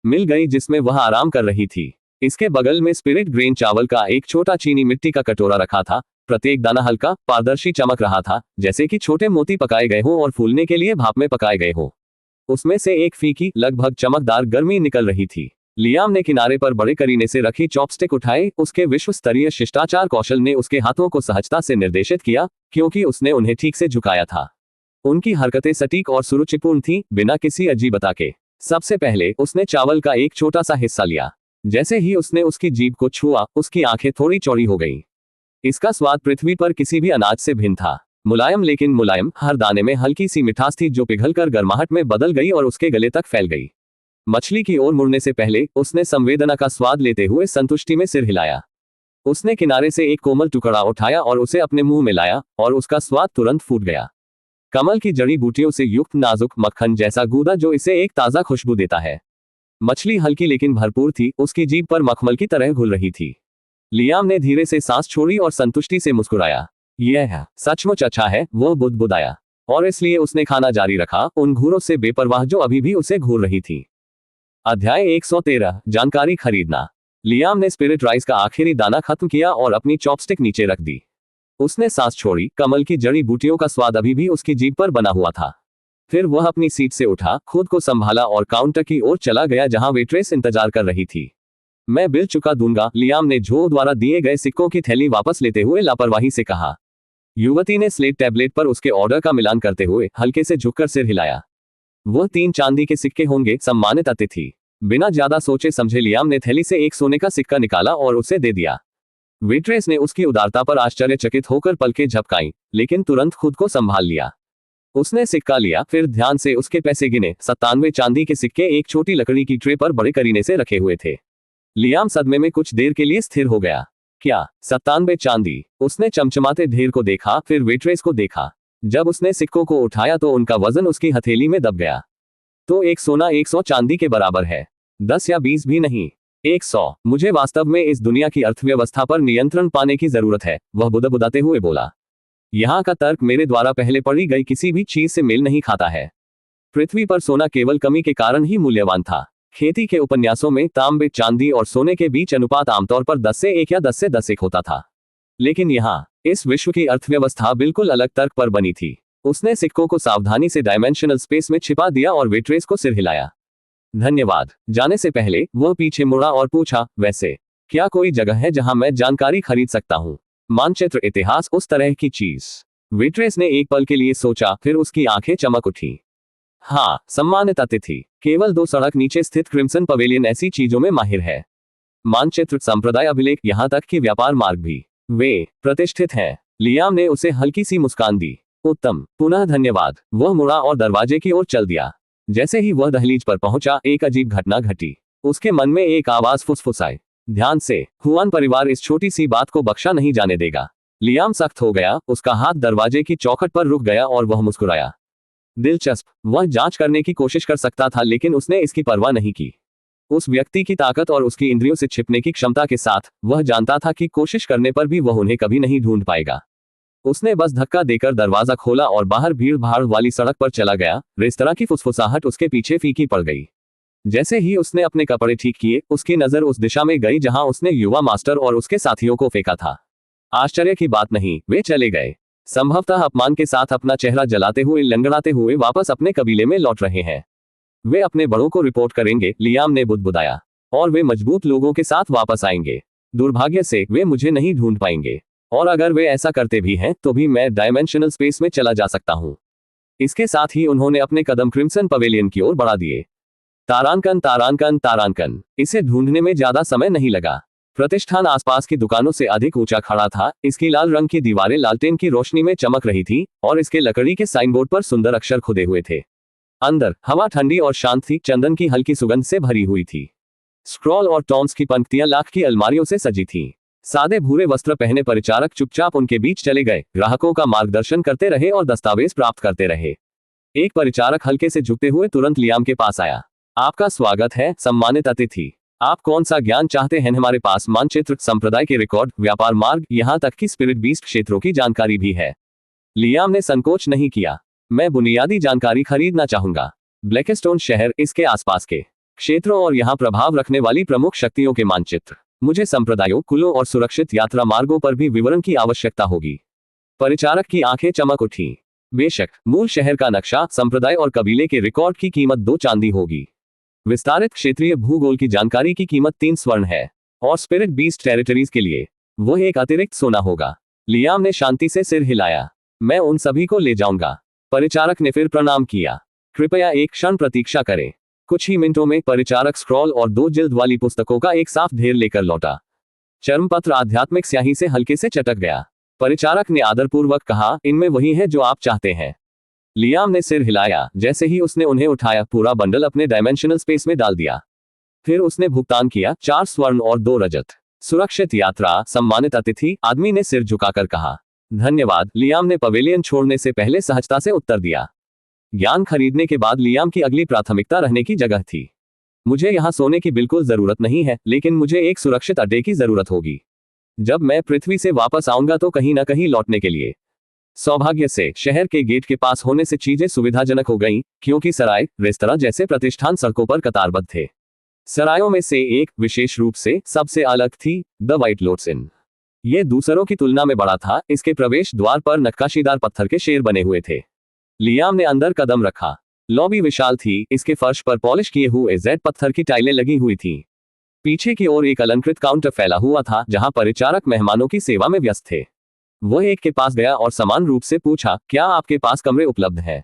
मिल गई जिसमें वह आराम कर रही थी। इसके बगल में स्पिरिट ग्रेन चावल का एक छोटा चीनी मिट्टी का कटोरा रखा था। प्रत्येक दाना हल्का पारदर्शी चमक रहा था, जैसे कि छोटे मोती पकाए गए हों और फूलने के लिए भाप में पकाए गए हों। उसमें से एक फीकी, लगभग चमकदार गर्मी निकल रही थी। लियाम ने किनारे पर बड़े करीने से रखी चॉपस्टिक उठाए। उसके विश्व स्तरीय शिष्टाचार कौशल ने उसके हाथों को सहजता से निर्देशित किया, क्योंकि उसने उन्हें ठीक से झुकाया था। उनकी हरकतें सटीक और सुरुचिपूर्ण थीं, बिना किसी अजीबता के। सबसे पहले उसने चावल का एक छोटा सा हिस्सा लिया। जैसे ही उसने उसकी जीभ को छुआ, उसकी आंखें थोड़ी चौड़ी हो गईं। इसका स्वाद पृथ्वी पर किसी भी अनाज से भिन्न था। मुलायम लेकिन मुलायम, हर दाने में हल्की सी मिठास थी जो पिघलकर गर्माहट में बदल गई और उसके गले तक फैल गई। मछली की ओर मुड़ने से पहले उसने संवेदना का स्वाद लेते हुए संतुष्टि में सिर हिलाया। उसने किनारे से एक कोमल टुकड़ा उठाया और उसे अपने मुंह में लाया, और उसका स्वाद तुरंत फूट गया। कमल की जड़ी बूटियों से युक्त नाजुक मक्खन जैसा गूदा जो इसे एक ताजा खुशबू देता है। मछली हल्की लेकिन भरपूर थी, उसकी जीभ पर मखमल की तरह घुल रही थी। लियाम ने धीरे से सांस छोड़ी और संतुष्टि से मुस्कुराया। यह सचमुच अच्छा है, वह बुदबुदाया, और इसलिए उसने खाना जारी रखा, उन घूरों से बेपरवाह जो अभी भी उसे घूर रही थी। अध्याय 113, जानकारी खरीदना। लियाम ने स्पिरिट राइस का आखिरी दाना खत्म किया और अपनी चॉपस्टिक नीचे रख दी। उसने सांस छोड़ी। कमल की जड़ी बूटियों का स्वाद अभी भी उसकी जीभ पर बना हुआ था। फिर वह अपनी सीट से उठा, खुद को संभाला और काउंटर की ओर चला गया जहां वेट्रेस इंतजार कर रही थी। मैं बिल चुका दूंगा, लियाम ने जो द्वारा दिए गए सिक्कों की थैली वापस लेते हुए लापरवाही से कहा। युवती ने स्लेट टैबलेट पर उसके ऑर्डर का मिलान करते हुए हल्के से झुककर सिर हिलाया। वह 3 चांदी के सिक्के होंगे, सम्मानित अतिथि। बिना ज्यादा सोचे समझे लियाम ने थैली से एक सोने का सिक्का निकाला और उसे दे दिया। वेट्रेस ने उसकी उदारता पर आश्चर्यचकित होकर पलकें झपकाईं, लेकिन तुरंत खुद को संभाल लिया। उसने सिक्का लिया, फिर ध्यान से उसके पैसे गिने। 97 चांदी के सिक्के एक छोटी लकड़ी की ट्रे पर बड़े करीने से रखे हुए थे। लियाम सदमे में कुछ देर के लिए स्थिर हो गया। क्या 97 चांदी? उसने चमचमाते ढेर को देखा, फिर वेट्रेस को देखा। जब उसने सिक्कों को उठाया तो उनका वजन उसकी हथेली में दब गया। तो एक सोना 100 चांदी के बराबर है, 10 या 20 भी नहीं, 100। मुझे वास्तव में इस दुनिया की अर्थव्यवस्था पर नियंत्रण पाने की जरूरत है, वह बुदबुदाते हुए बोला। यहाँ का तर्क मेरे द्वारा पहले पढ़ी गई किसी भी चीज से मेल नहीं खाता है। पृथ्वी पर सोना केवल कमी के कारण ही मूल्यवान था। खेती के उपन्यासों में तांबे, चांदी और सोने के बीच अनुपात आमतौर पर 10 से 1 या 10 से 10 होता था। लेकिन यहाँ इस विश्व की अर्थव्यवस्था बिल्कुल अलग तर्क पर बनी थी। उसने सिक्कों को सावधानी से डायमेंशनल स्पेस में छिपा दिया और वेट्रेस को सिर हिलाया। धन्यवाद। जाने से पहले वह पीछे मुड़ा और पूछा, वैसे क्या कोई जगह है जहां मैं जानकारी खरीद सकता हूं? मानचित्र, इतिहास, उस तरह की चीज। वेट्रेस ने एक पल के लिए सोचा, फिर उसकी आंखें चमक उठी। हाँ, सम्मानित अतिथि, केवल 2 सड़क नीचे स्थित क्रिम्सन पवेलियन ऐसी चीजों में माहिर है। मानचित्र, संप्रदाय अभिलेख, यहां तक कि व्यापार मार्ग भी, वे प्रतिष्ठित हैं। लियाम ने उसे हल्की सी मुस्कान दी। उत्तम, पुनः धन्यवाद। वह मुड़ा और दरवाजे की ओर चल दिया। जैसे ही वह दहलीज पर पहुंचा, एक अजीब घटना घटी। उसके मन में एक आवाज फुसफुसाई, ध्यान से, हुआन परिवार इस छोटी सी बात को बख्शा नहीं जाने देगा। लियाम सख्त हो गया, उसका हाथ दरवाजे की चौखट पर रुक गया और वह मुस्कुराया। दिलचस्प, वह जांच करने की कोशिश कर सकता था, लेकिन उसने इसकी परवाह नहीं की। उस व्यक्ति की ताकत और उसकी इंद्रियों से छिपने की क्षमता के साथ, वह जानता था कि कोशिश करने पर भी वह उन्हें कभी नहीं ढूंढ पाएगा। उसने बस धक्का देकर दरवाजा खोला और बाहर भीड़ भाड़ वाली सड़क पर चला गया। रेस्तरां की फुसफुसाहट उसके पीछे फीकी पड़ गई। जैसे ही उसने अपने कपड़े ठीक किए, उसकी नजर उस दिशा में गई जहां उसने युवा मास्टर और उसके साथियों को फेंका था। आश्चर्य की बात नहीं, वे चले गए। संभवतः अपमान के साथ अपना चेहरा जलाते हुए, लंगड़ाते हुए वापस अपने कबीले में लौट रहे हैं। वे अपने बड़ों को रिपोर्ट करेंगे, लियाम ने बुदबुदाया, और वे मजबूत लोगों के साथ वापस आएंगे। दुर्भाग्य से वे मुझे नहीं ढूंढ पाएंगे, और अगर वे ऐसा करते भी हैं तो भी मैं डायमेंशनल स्पेस में चला जा सकता हूं। इसके साथ ही उन्होंने अपने कदम क्रिम्सन पवेलियन की ओर बढ़ा दिए। तारांकन, तारांकन, तारांकन। इसे ढूंढने में ज्यादा समय नहीं लगा। प्रतिष्ठान आसपास की दुकानों से अधिक ऊंचा खड़ा था, इसकी लाल रंग की दीवारें लालटेन की रोशनी में चमक रही थी और इसके लकड़ी के साइनबोर्ड पर सुंदर अक्षर खुदे हुए थे। अंदर हवा ठंडी और शांत थी, चंदन की हल्की सुगंध से भरी हुई थी। स्क्रॉल और टॉम्स की पंक्तियां लाख की अलमारियों से सजी थीं। सादे भूरे वस्त्र पहने परिचारक चुपचाप उनके बीच चले गए, ग्राहकों का मार्गदर्शन करते रहे और दस्तावेज प्राप्त करते रहे। एक परिचारक हल्के से झुकते हुए तुरंत लियाम के पास आया। आपका स्वागत है, सम्मानित अतिथि। आप कौन सा ज्ञान चाहते हैं? हमारे पास मानचित्र, संप्रदाय के रिकॉर्ड, व्यापार मार्ग, यहाँ तक कि स्पिरिट बीस्ट क्षेत्रों की जानकारी भी है। लियाम ने संकोच नहीं किया। मैं बुनियादी जानकारी खरीदना चाहूंगा। ब्लैकस्टोन शहर, इसके आसपास के क्षेत्रों और यहाँ प्रभाव रखने वाली प्रमुख शक्तियों के मानचित्र। मुझे संप्रदायों, कुलों और सुरक्षित यात्रा मार्गों पर भी विवरण की आवश्यकता होगी। परिचारक की आंखें चमक उठी। बेशक, मूल शहर का नक्शा, संप्रदाय और कबीले के रिकॉर्ड की कीमत 2 चांदी होगी। विस्तारित क्षेत्रीय भूगोल की जानकारी की कीमत 3 स्वर्ण है और स्पिरिट बीस्ट टेरिटरीज के लिए वो एक अतिरिक्त सोना होगा। लियाम ने शांति से सिर हिलाया। मैं उन सभी को ले जाऊंगा। परिचारक ने फिर प्रणाम किया। कृपया एक क्षण प्रतीक्षा करें। कुछ ही मिनटों में परिचारक स्क्रॉल और 2 जिल्द वाली पुस्तकों का एक साफ ढेर लेकर लौटा। चर्मपत्र आध्यात्मिक स्याही से हल्के से चटक गया। परिचारक ने आदरपूर्वक कहा, इनमें वही है जो आप चाहते हैं। लियाम ने सिर हिलाया। जैसे ही उसने उन्हें उठाया, पूरा बंडल अपने डायमेंशनल स्पेस में डाल दिया। फिर उसने भुगतान किया, 4 स्वर्ण और 2 रजत। सुरक्षित यात्रा, सम्मानित अतिथि, आदमी ने सिर झुकाकर कहा। धन्यवाद, लियाम ने पवेलियन छोड़ने से पहले सहजता से उत्तर दिया। ज्ञान खरीदने के बाद लियाम की अगली प्राथमिकता रहने की जगह थी। मुझे यहाँ सोने की बिल्कुल जरूरत नहीं है, लेकिन मुझे एक सुरक्षित अड्डे की जरूरत होगी। जब मैं पृथ्वी से वापस आऊंगा तो कहीं न कहीं लौटने के लिए। सौभाग्य से शहर के गेट के पास होने से चीजें सुविधाजनक हो गईं, क्योंकि सराय, रेस्तरां जैसे प्रतिष्ठान सड़कों पर कतारबद्ध थे। सरायों में से एक, विशेष रूप से सबसे अलग थी, द व्हाइट लोटस इन। यह दूसरों की तुलना में बड़ा था। इसके प्रवेश द्वार पर नक्काशीदार पत्थर के शेर बने हुए थे। लियाम ने अंदर कदम रखा। लॉबी विशाल थी। इसके फर्श पर पॉलिश किए हुए जेड पत्थर की टाइलें लगी हुई थीं। पीछे की ओर एक अलंकृत काउंटर फैला हुआ था, जहां परिचारक मेहमानों की सेवा में व्यस्त थे। वह एक के पास गया और समान रूप से पूछा, क्या आपके पास कमरे उपलब्ध हैं?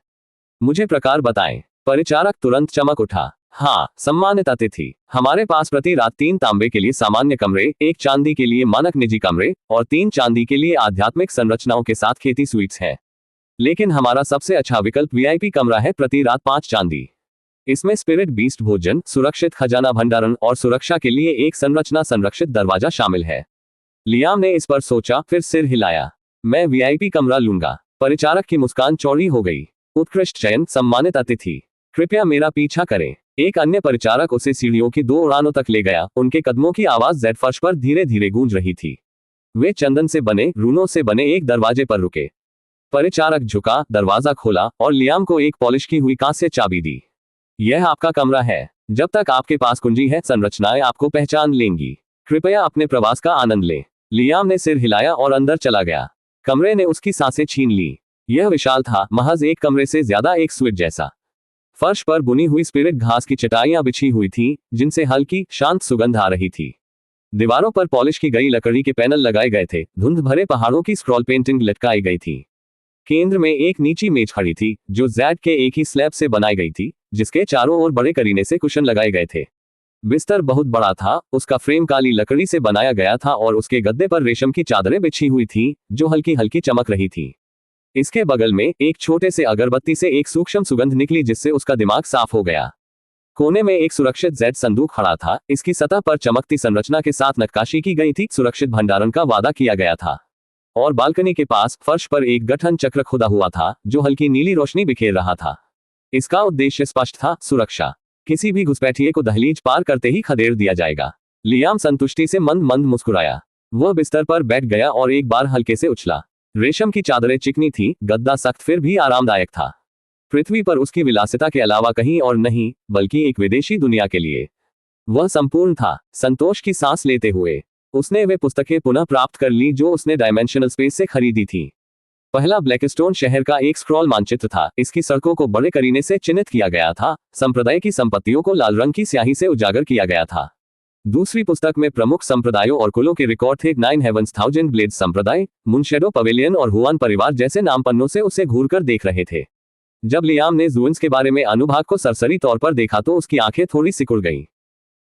मुझे प्रकार बताएं। परिचारक तुरंत चमक उठा। हाँ, सम्मानित अतिथि, हमारे पास प्रति रात 3 तांबे के लिए सामान्य कमरे, 1 चांदी के लिए मानक निजी कमरे और 3 चांदी के लिए आध्यात्मिक संरचनाओं के साथ खेती स्वीट्स हैं। लेकिन हमारा सबसे अच्छा विकल्प वीआईपी कमरा है, प्रति रात 5 चांदी। इसमें स्पिरिट बीस्ट भोजन, सुरक्षित खजाना भंडारण और सुरक्षा के लिए एक संरचना संरक्षित दरवाजा शामिल है। लियाम ने इस पर सोचा, फिर सिर हिलाया। मैं वीआईपी कमरा लूंगा। परिचारक की मुस्कान चौड़ी हो गई। उत्कृष्ट चयन, सम्मानित अतिथि। कृपया मेरा पीछा करें। एक अन्य परिचारक उसे सीढ़ियों की 2 उड़ानों तक ले गया। उनके कदमों की आवाज जेड फर्श पर धीरे धीरे गूंज रही थी। वे चंदन से बने, रूनों से बने एक दरवाजे पर रुके। परिचारक झुका, दरवाजा खोला और लियाम को एक पॉलिश की हुई कांस्य चाबी दी। यह आपका कमरा है। जब तक आपके पास कुंजी है, संरचनाएं आपको पहचान लेंगी। कृपया अपने प्रवास का आनंद लें। लियाम ने सिर हिलाया और अंदर चला गया। कमरे ने उसकी सांसें छीन ली। यह विशाल था, महज एक कमरे से ज्यादा एक स्विट जैसा। फर्श पर बुनी हुई स्पिरिट घास की चटाइयां बिछी हुई थीं, जिनसे हल्की, शांत सुगंध आ रही थी। दीवारों पर पॉलिश की गई लकड़ी के पैनल लगाए गए थे। धुंध भरे पहाड़ों की स्क्रॉल पेंटिंग लटकाई गई थी। केंद्र में एक नीची मेज खड़ी थी, जो जेड के एक ही स्लैब से बनाई गई थी, जिसके चारों ओर बड़े करीने से कुशन लगाए गए थे। बिस्तर बहुत बड़ा था। उसका फ्रेम काली लकड़ी से बनाया गया था और उसके गद्दे पर रेशम की चादरें बिछी हुई थीं, जो हल्की हल्की चमक रही थी। इसके बगल में एक छोटे से अगरबत्ती से एक सूक्ष्म सुगंध निकली, जिससे उसका दिमाग साफ हो गया। कोने में एक सुरक्षित जेड संदूक खड़ा था। इसकी सतह पर चमकती संरचना के साथ नक्काशी की गई थी। सुरक्षित भंडारण का वादा किया गया था। और बालकनी के पास फर्श पर एक गठन चक्र खुदा हुआ था, जो हल्की नीली रोशनी बिखेर रहा था। इसका उद्देश्य स्पष्ट था, सुरक्षा। किसी भी घुसपैठिए को दहलीज पार करते ही खदेड़ दिया जाएगा। लियाम संतुष्टि से मंद मंद मुस्कुराया। वह बिस्तर पर बैठ गया और एक बार हल्के से उछला। रेशम की चादरें चिकनी थी, गद्दा सख्त फिर भी आरामदायक था। पृथ्वी पर उसकी विलासिता के अलावा कहीं और नहीं, बल्कि एक विदेशी दुनिया के लिए वह संपूर्ण था। संतोष की सांस लेते हुए उसने वे पुस्तकें पुनः प्राप्त कर ली जो उसने डायमेंशनल स्पेस से खरीदी थी। पहला ब्लैकस्टोन शहर का एक स्क्रॉल मानचित्र था। इसकी सड़कों को बड़े करीने से चिन्हित किया गया था। संप्रदाय की संपत्तियों को लाल रंग की स्याही से उजागर किया गया था। दूसरी पुस्तक में प्रमुख संप्रदायों और कुलों के रिकॉर्ड थे। 9 हेवंस, थाउजेंड ब्लेड्स संप्रदाय, मुनशेडो पवेलियन और हुआन परिवार जैसे नाम पन्नों से उसे घूरकर देख रहे थे। जब लियाम ने ज़ुइंस के बारे में अनुभाग को सरसरी तौर पर देखा तो उसकी आंखें थोड़ी सिकुड़ गईं।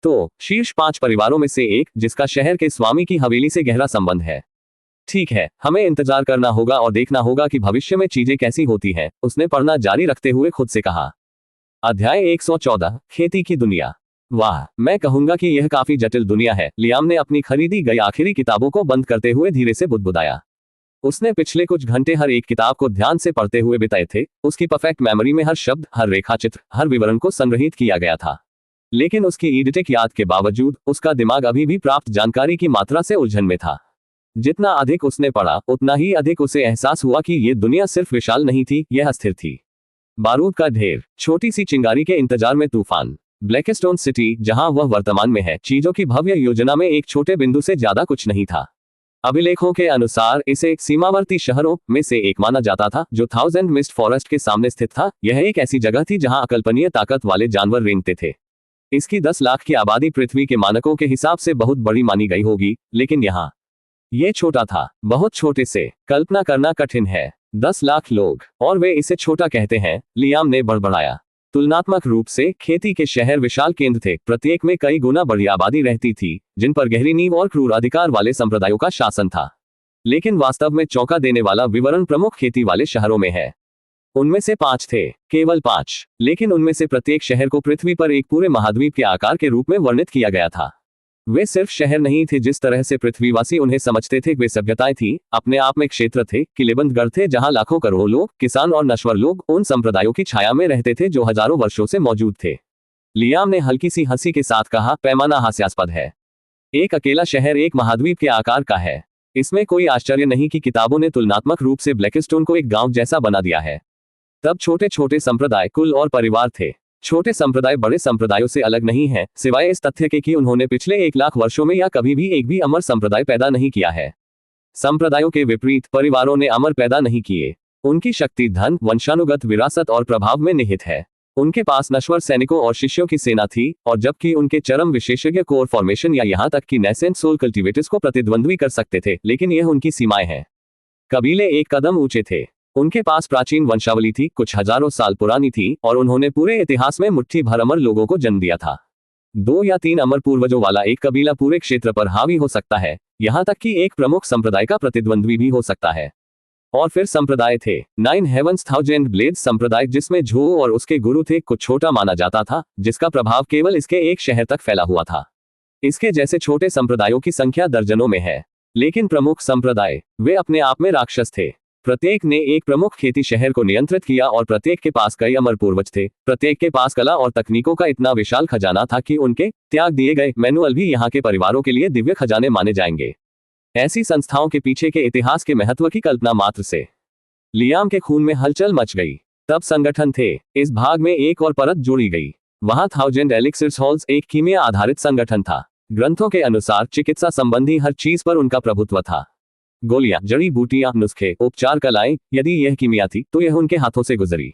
तो शीर्ष 5 परिवारों में से एक, जिसका शहर के स्वामी की हवेली से गहरा संबंध है। ठीक है, हमें इंतजार करना होगा और देखना होगा कि भविष्य में चीजें कैसी होती हैं, उसने पढ़ना जारी रखते हुए खुद से कहा। अध्याय 114, खेती की दुनिया। वाह, मैं कहूंगा कि यह काफी जटिल दुनिया है, लियाम ने अपनी खरीदी गई आखिरी किताबों को बंद करते हुए धीरे से बुदबुदाया। उसने पिछले कुछ घंटे हर एक किताब को ध्यान से पढ़ते हुए बिताए थे। उसकी परफेक्ट मेमोरी में हर शब्द, हर रेखाचित्र, हर विवरण को संग्रहित किया गया था। लेकिन उसकी ईडिटिक याद के बावजूद उसका दिमाग अभी भी प्राप्त जानकारी की मात्रा से उलझन में था। जितना अधिक उसने पढ़ा, उतना ही अधिक उसे एहसास हुआ कि ये दुनिया सिर्फ विशाल नहीं थी, यह अस्थिर थी। बारूद का ढेर, छोटी सी चिंगारी के इंतजार में तूफान। ब्लैकस्टोन सिटी, जहां वह वर्तमान में है, चीजों की भव्य योजना में एक छोटे बिंदु से ज्यादा कुछ नहीं था। अभिलेखों के अनुसार इसे सीमावर्ती शहरों में से एक माना जाता था, जो थाउजेंड मिस्ट फॉरेस्ट के सामने स्थित था। यह एक ऐसी जगह थी जहां अकल्पनीय ताकत वाले जानवर रेंगते थे। इसकी 10 लाख की आबादी पृथ्वी के मानकों के हिसाब से बहुत बड़ी मानी गई होगी, लेकिन यहाँ ये छोटा था, बहुत छोटे से। कल्पना करना कठिन है, 10 लाख लोग, और वे इसे छोटा कहते हैं, लियाम ने बड़बड़ाया। तुलनात्मक रूप से खेती के शहर विशाल केंद्र थे, प्रत्येक में कई गुना बड़ी आबादी रहती थी, जिन पर गहरी नींव और क्रूर अधिकार वाले संप्रदायों का शासन था। लेकिन वास्तव में चौंका देने वाला विवरण प्रमुख खेती वाले शहरों में है। उनमें से 5 थे, केवल 5, लेकिन उनमें से प्रत्येक शहर को पृथ्वी पर एक पूरे महाद्वीप के आकार के रूप में वर्णित किया गया था। वे सिर्फ शहर नहीं थे जिस तरह से पृथ्वीवासी उन्हें समझते थे, वे सभ्यताएं थीं, अपने आप में क्षेत्र थे, किलेबंद गढ़ थे जहां लाखों करोड़ों लोग, किसान और नश्वर लोग, उन संप्रदायों की छाया में रहते थे जो हजारों वर्षों से मौजूद थे। लियाम ने हल्की सी हंसी के साथ कहा, पैमाना हास्यास्पद है। एक अकेला शहर एक महाद्वीप के आकार का है। इसमें कोई आश्चर्य नहीं कि किताबों ने तुलनात्मक रूप से ब्लैकस्टोन को एक गांव जैसा बना दिया है। तब छोटे छोटे संप्रदाय, कुल और परिवार थे। छोटे संप्रदाय बड़े संप्रदायों से अलग नहीं हैं, सिवाय इस तथ्य के कि उन्होंने पिछले 1 लाख वर्षों में या कभी भी एक भी अमर संप्रदाय पैदा नहीं किया है। संप्रदायों के विपरीत परिवारों ने अमर पैदा नहीं किए। उनकी शक्ति धन, वंशानुगत विरासत और प्रभाव में निहित है। उनके पास नश्वर सैनिकों और शिष्यों की सेना थी, और जबकि उनके चरम विशेषज्ञ कोर फॉर्मेशन या यहाँ तक कि नेसेंट सोल कल्टीवेटर्स को प्रतिद्वंद्वी कर सकते थे, लेकिन यह उनकी सीमाएं हैं। कबीले एक कदम ऊंचे थे। उनके पास प्राचीन वंशावली थी, कुछ हजारों साल पुरानी थी, और उन्होंने पूरे इतिहास में मुट्ठी भर अमर लोगों को जन्म दिया था। 2 या 3 अमर पूर्वजों वाला एक कबीला पूरे क्षेत्र पर हावी हो सकता है, यहाँ तक कि एक प्रमुख संप्रदाय का प्रतिद्वंद्वी भी हो सकता है। और फिर संप्रदाय थे, 9 हेवंस थाउजेंड ब्लेड्स संप्रदाय, जिसमें झो और उसके गुरु थे, कुछ छोटा माना जाता था, जिसका प्रभाव केवल इसके एक शहर तक फैला हुआ था। इसके जैसे छोटे संप्रदायों की संख्या दर्जनों में है, लेकिन प्रमुख संप्रदाय, वे अपने आप में राक्षस थे। प्रत्येक ने एक प्रमुख खेती शहर को नियंत्रित किया, और प्रत्येक के पास कई अमर पूर्वज थे। प्रत्येक के पास कला और तकनीकों का इतना विशाल खजाना था कि उनके त्याग दिए गए मैनुअल भी यहाँ के परिवारों के लिए दिव्य खजाने माने जाएंगे। ऐसी संस्थाओं के पीछे के इतिहास के महत्व की कल्पना मात्र से लियाम के खून में हलचल मच गई। तब संगठन थे, इस भाग में एक और परत जोड़ी गई। वहां थाउजेंड एलिक्सिर्स हॉल्स एक कीमिया आधारित संगठन था। ग्रंथों के अनुसार चिकित्सा संबंधी हर चीज पर उनका प्रभुत्व था। गोलियां, जड़ी बूटियां, नुस्खे, उपचार कलाएं, यदि यह कीमिया थी तो यह उनके हाथों से गुजरी।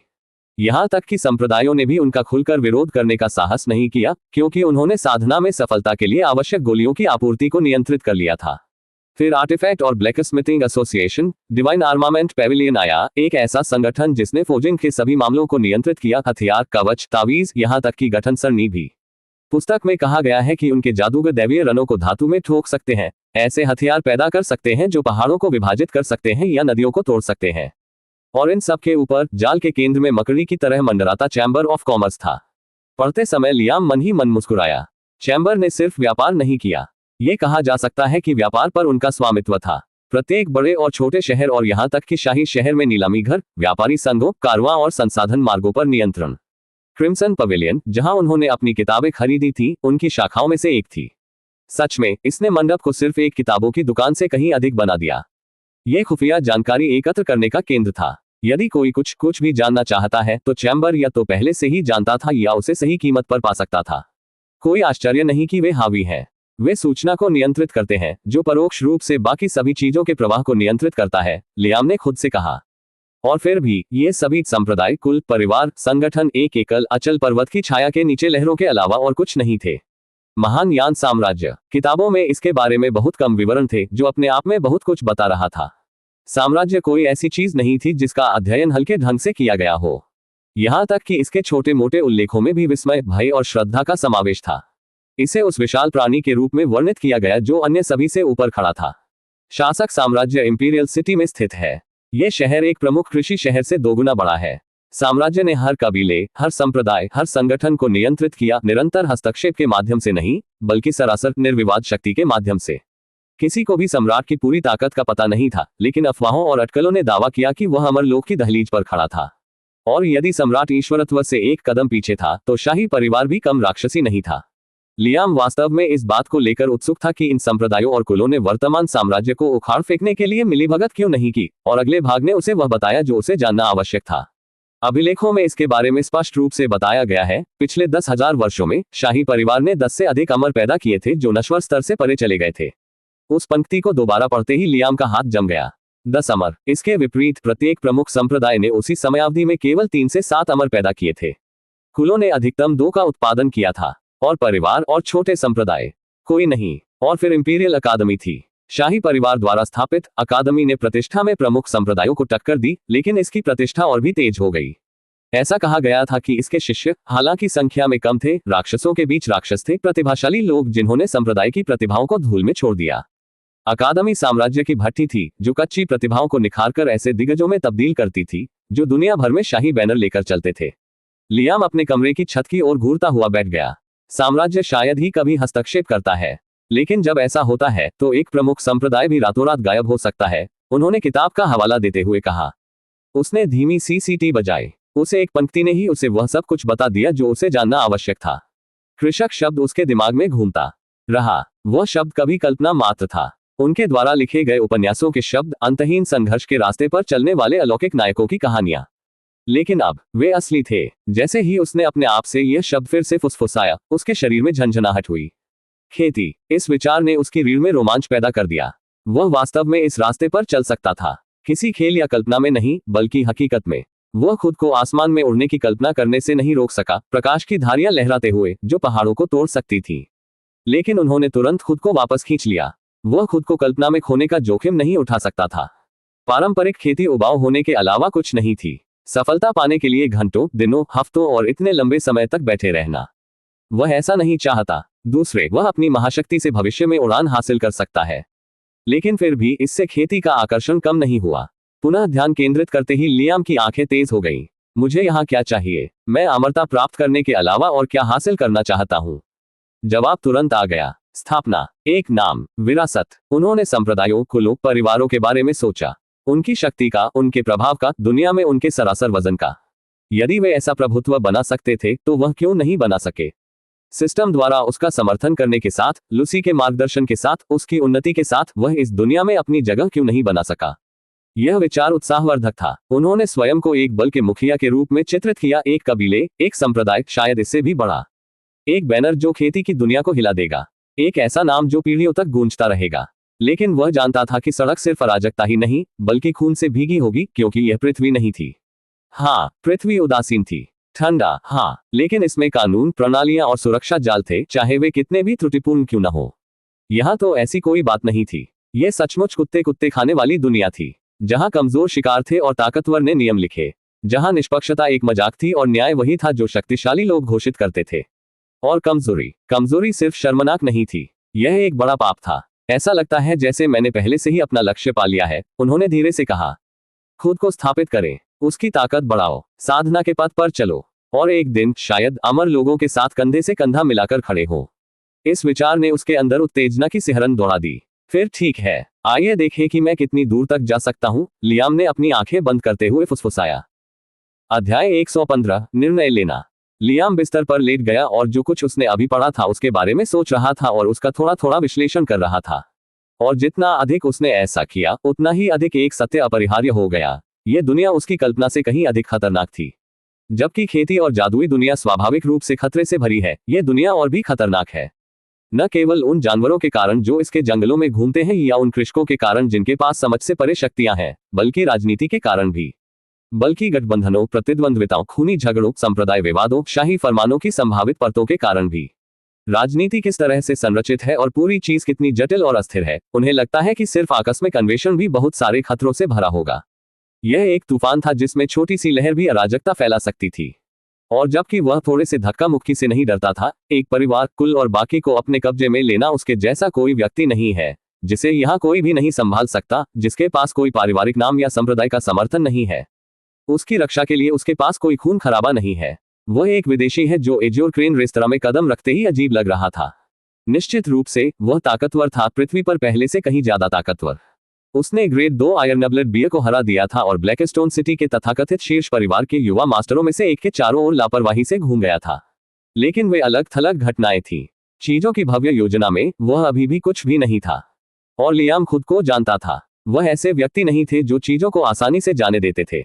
यहां तक कि संप्रदायों ने भी उनका खुलकर विरोध करने का साहस नहीं किया, क्योंकि उन्होंने साधना में सफलता के लिए आवश्यक गोलियों की आपूर्ति को नियंत्रित कर लिया था। फिर आर्टिफैक्ट और ब्लैकस्मिथिंग एसोसिएशन, डिवाइन आर्मामेंट पेविलियन आया, एक ऐसा संगठन जिसने फोजिंग के सभी मामलों को नियंत्रित किया, हथियार, कवच, तावीज, यहां तक कि गठन सरनी भी। पुस्तक में कहा गया है कि उनके जादूगर दैवीय रनों को धातु में ठोक सकते हैं, ऐसे हथियार पैदा कर सकते हैं जो पहाड़ों को विभाजित कर सकते हैं या नदियों को तोड़ सकते हैं। और इन सब के ऊपर जाल के केंद्र में मकड़ी की तरह मंडराता चैम्बर ऑफ कॉमर्स था। पढ़ते समय लियाम मन ही मन मुस्कुराया। चैम्बर ने सिर्फ व्यापार नहीं किया, ये कहा जा सकता है कि व्यापार पर उनका स्वामित्व था। प्रत्येक बड़े और छोटे शहर और यहाँ तक कि शाही शहर में नीलामी घर, व्यापारी संघों, कारवां और संसाधन मार्गों पर नियंत्रण। क्रिम्सन पवेलियन, जहां उन्होंने अपनी किताबें खरीदी थी, उनकी शाखाओं में से एक थी। सच में, इसने मंडप को सिर्फ एक किताबों की दुकान से कहीं अधिक बना दिया। यह खुफिया जानकारी एकत्र करने का केंद्र था। यदि कोई कुछ भी जानना चाहता है, तो चैम्बर या तो पहले से ही जानता था या उसे सही कीमत पर पा सकता था। कोई आश्चर्य नहीं कि वे हावी हैं। वे सूचना को नियंत्रित करते हैं, जो परोक्ष रूप से बाकी सभी चीजों के प्रवाह को नियंत्रित करता है, लियाम ने खुद से कहा। और फिर भी, ये सभी संप्रदाय, कुल, परिवार, संगठन एक एकल अचल पर्वत की छाया के नीचे लहरों के अलावा और कुछ नहीं थे। महान यान साम्राज्य, किताबों में इसके बारे में बहुत कम विवरण थे, जो अपने आप में बहुत कुछ बता रहा था। साम्राज्य कोई ऐसी चीज नहीं थी जिसका अध्ययन हल्के ढंग से किया गया हो। यहां तक कि इसके छोटे मोटे उल्लेखों में भी विस्मय, भय और श्रद्धा का समावेश था। इसे उस विशाल प्राणी के रूप में वर्णित किया गया जो अन्य सभी से ऊपर खड़ा था। शासक साम्राज्य इंपीरियल सिटी में स्थित है। यह शहर एक प्रमुख कृषि शहर से दोगुना बड़ा है। साम्राज्य ने हर कबीले, हर संप्रदाय, हर संगठन को नियंत्रित किया, निरंतर हस्तक्षेप के माध्यम से नहीं, बल्कि सरासर निर्विवाद शक्ति के माध्यम से। किसी को भी सम्राट की पूरी ताकत का पता नहीं था, लेकिन अफवाहों और अटकलों ने दावा किया कि वह अमरलोक की दहलीज पर खड़ा था। और यदि सम्राट ईश्वरत्व से एक कदम पीछे था, तो शाही परिवार भी कम राक्षसी नहीं था। लियाम वास्तव में इस बात को लेकर उत्सुक था कि इन संप्रदायों और कुलों ने वर्तमान साम्राज्य को उखाड़ फेंकने के लिए मिलीभगत क्यों नहीं की, और अगले भाग ने उसे वह बताया जो उसे जानना आवश्यक था। अभिलेखों में इसके बारे में स्पष्ट रूप से बताया गया है। पिछले 10,000 वर्षों में शाही परिवार ने 10 से अधिक अमर पैदा किए थे जो नश्वर स्तर से परे चले गए थे। उस पंक्ति को दोबारा पढ़ते ही लियाम का हाथ जम गया। 10 अमर। इसके विपरीत प्रत्येक प्रमुख संप्रदाय ने उसी समयावधि में केवल 3 से 7 अमर पैदा किए थे। कुलों ने अधिकतम 2 का उत्पादन किया था, और परिवार और छोटे संप्रदाय कोई नहीं। और फिर इंपीरियल अकादमी थी। शाही परिवार द्वारा स्थापित अकादमी ने प्रतिष्ठा में प्रमुख संप्रदायों को टक्कर दी, लेकिन इसकी प्रतिष्ठा और भी तेज हो गई। ऐसा कहा गया था कि इसके शिष्य, हालांकि संख्या में कम थे, राक्षसों के बीच राक्षस थे, प्रतिभाशाली लोग जिन्होंने संप्रदाय की प्रतिभाओं को धूल में छोड़ दिया। अकादमी साम्राज्य की भट्टी थी जो कच्ची प्रतिभाओं को निखारकर ऐसे दिग्गजों में तब्दील करती थी जो दुनिया भर में शाही बैनर लेकर चलते थे। लियाम अपने कमरे की छत की ओर घूरता हुआ बैठ गया। साम्राज्य शायद ही कभी हस्तक्षेप करता है, लेकिन जब ऐसा होता है तो एक प्रमुख संप्रदाय भी रातों रात गायब हो सकता है, उन्होंने किताब का हवाला देते हुए कहा। उसने धीमी सी सीटी बजाई। उसे एक पंक्ति ने ही उसे वह सब कुछ बता दिया जो उसे जानना आवश्यक था। कृषक शब्द उसके दिमाग में घूमता रहा। वह शब्द कभी कल्पना मात्र था। उनके द्वारा लिखे गए उपन्यासों के शब्द, अंतहीन संघर्ष के रास्ते पर चलने वाले अलौकिक नायकों की कहानियां। लेकिन अब वे असली थे। जैसे ही उसने अपने आप से यह शब्द फिर से फुसफुसाया, उसके शरीर में झंझनाहट हुई। खेती। इस विचार ने उसकी रीढ़ में रोमांच पैदा कर दिया। वह वास्तव में इस रास्ते पर चल सकता था, किसी खेल या कल्पना में नहीं, बल्कि हकीकत में। वह खुद को आसमान में उड़ने की कल्पना करने से नहीं रोक सका, प्रकाश की धारियां लहराते हुए जो पहाड़ों को तोड़ सकती थी। लेकिन उन्होंने तुरंत खुद को वापस खींच लिया। वह खुद को कल्पना में खोने का जोखिम नहीं उठा सकता था। पारंपरिक खेती उबाऊ होने के अलावा कुछ नहीं थी। सफलता पाने के लिए घंटों, दिनों, हफ्तों और इतने लंबे समय तक बैठे रहना, वह ऐसा नहीं चाहता। दूसरे, वह अपनी महाशक्ति से भविष्य में उड़ान हासिल कर सकता है। लेकिन फिर भी इससे खेती का आकर्षण कम नहीं हुआ। पुनः ध्यान केंद्रित करते ही लियाम की आंखें तेज हो गईं। मुझे यहाँ क्या चाहिए? मैं अमरता प्राप्त करने के अलावा और क्या हासिल करना चाहता हूँ? जवाब तुरंत आ गया। स्थापना, एक नाम, विरासत। उन्होंने संप्रदायों, कुलों, परिवारों के बारे में सोचा, उनकी शक्ति का, उनके प्रभाव का, दुनिया में उनके सरासर वजन का। यदि वे ऐसा प्रभुत्व बना सकते थे तो वह क्यों नहीं बना सके? सिस्टम द्वारा उसका समर्थन करने के साथ, लूसी के मार्गदर्शन के साथ, उसकी उन्नति के साथ वह इस दुनिया में अपनी जगह क्यों नहीं बना सका? यह विचार उत्साहवर्धक था। उन्होंने स्वयं को एक बल के मुखिया के रूप में चित्रित किया, एक कबीले, एक संप्रदाय, शायद इससे भी बड़ा। एक बैनर जो खेती की दुनिया को हिला देगा। एक ऐसा नाम जो पीढ़ियों तक गूंजता रहेगा। लेकिन वह जानता था कि सड़क सिर्फ अराजकता ही नहीं, बल्कि खून से भीगी होगी, क्योंकि यह पृथ्वी नहीं थी। हाँ, पृथ्वी उदासीन थी, ठंडा, हाँ, लेकिन इसमें कानून, प्रणालियां और सुरक्षा जाल थे, चाहे वे कितने भी त्रुटिपूर्ण क्यों न हो। यहाँ तो ऐसी कोई बात नहीं थी। यह सचमुच कुत्ते कुत्ते खाने वाली दुनिया थी, जहां कमजोर शिकार थे और ताकतवर ने नियम लिखे, जहां निष्पक्षता एक मजाक थी और न्याय वही था जो शक्तिशाली लोग घोषित करते थे। और कमजोरी सिर्फ शर्मनाक नहीं थी, यह एक बड़ा पाप था। ऐसा लगता है जैसे मैंने पहले से ही अपना लक्ष्य पा लिया है, उन्होंने धीरे से कहा। खुद को स्थापित करें, उसकी ताकत बढ़ाओ, साधना के पथ पर चलो, और एक दिन शायद अमर लोगों के साथ कंधे से कंधा मिलाकर खड़े हो। इस विचार ने उसके अंदर उत्तेजना की सिहरन दौड़ा दी। फिर ठीक है, आइए देखें कि मैं कितनी दूर तक जा सकता हूं, लियाम ने अपनी आंखें बंद करते हुए फुसफुसाया। अध्याय 115, निर्णय लेना। लियाम बिस्तर पर लेट गया और जो कुछ उसने अभी पढ़ा था उसके बारे में सोच रहा था और उसका थोड़ा थोड़ा विश्लेषण कर रहा था। और जितना अधिक उसने ऐसा किया, उतना ही अधिक एक सत्य अपरिहार्य हो गया। यह दुनिया उसकी कल्पना से कहीं अधिक खतरनाक थी। जबकि खेती और जादुई दुनिया स्वाभाविक रूप से खतरे से भरी है, यह दुनिया और भी खतरनाक है। न केवल उन जानवरों के कारण जो इसके जंगलों में घूमते हैं या उन कृषकों के कारण जिनके पास समझ से परे शक्तियां हैं, बल्कि राजनीति के कारण भी। बल्कि गठबंधनों, प्रतिद्वंद्विताओं, खूनी झगड़ों, संप्रदाय विवादों, शाही फरमानों की संभावित परतों के कारण भी। राजनीति किस तरह से संरचित है और पूरी चीज कितनी जटिल और अस्थिर है, उन्हें लगता है कि सिर्फ आकस्मिक अन्वेषण भी बहुत सारे खतरों से भरा होगा। यह एक तूफान था जिसमें छोटी सी लहर भी अराजकता फैला सकती थी। और जबकि वह थोड़े से धक्का मुक्की से नहीं डरता था, एक परिवार, कुल और बाकी को अपने कब्जे में लेना उसके जैसा कोई व्यक्ति नहीं है, जिसे यहाँ कोई भी नहीं संभाल सकता, जिसके पास कोई पारिवारिक नाम या संप्रदाय का समर्थन नहीं है। उसकी रक्षा के लिए उसके पास कोई खून खराबा नहीं है। वह एक विदेशी है जो एज्योर क्रेन रेस्तरां में कदम रखते ही अजीब लग रहा था। निश्चित रूप से वह ताकतवर था, पृथ्वी पर पहले से कहीं ज्यादा ताकतवर। उसने ग्रेड 2 आयरनब्लड बियर को हरा दिया था और ब्लैकस्टोन सिटी के तथाकथित शीर्ष परिवार के युवा मास्टरों में से एक के चारों ओर लापरवाही से घूम गया था। लेकिन वे अलग थलग घटनाएं थीं। चीजों की भव्य योजना में वह अभी भी कुछ भी नहीं था। और लियाम खुद को जानता था। वह ऐसे व्यक्ति नहीं थे जो चीजों को आसानी से जाने देते थे।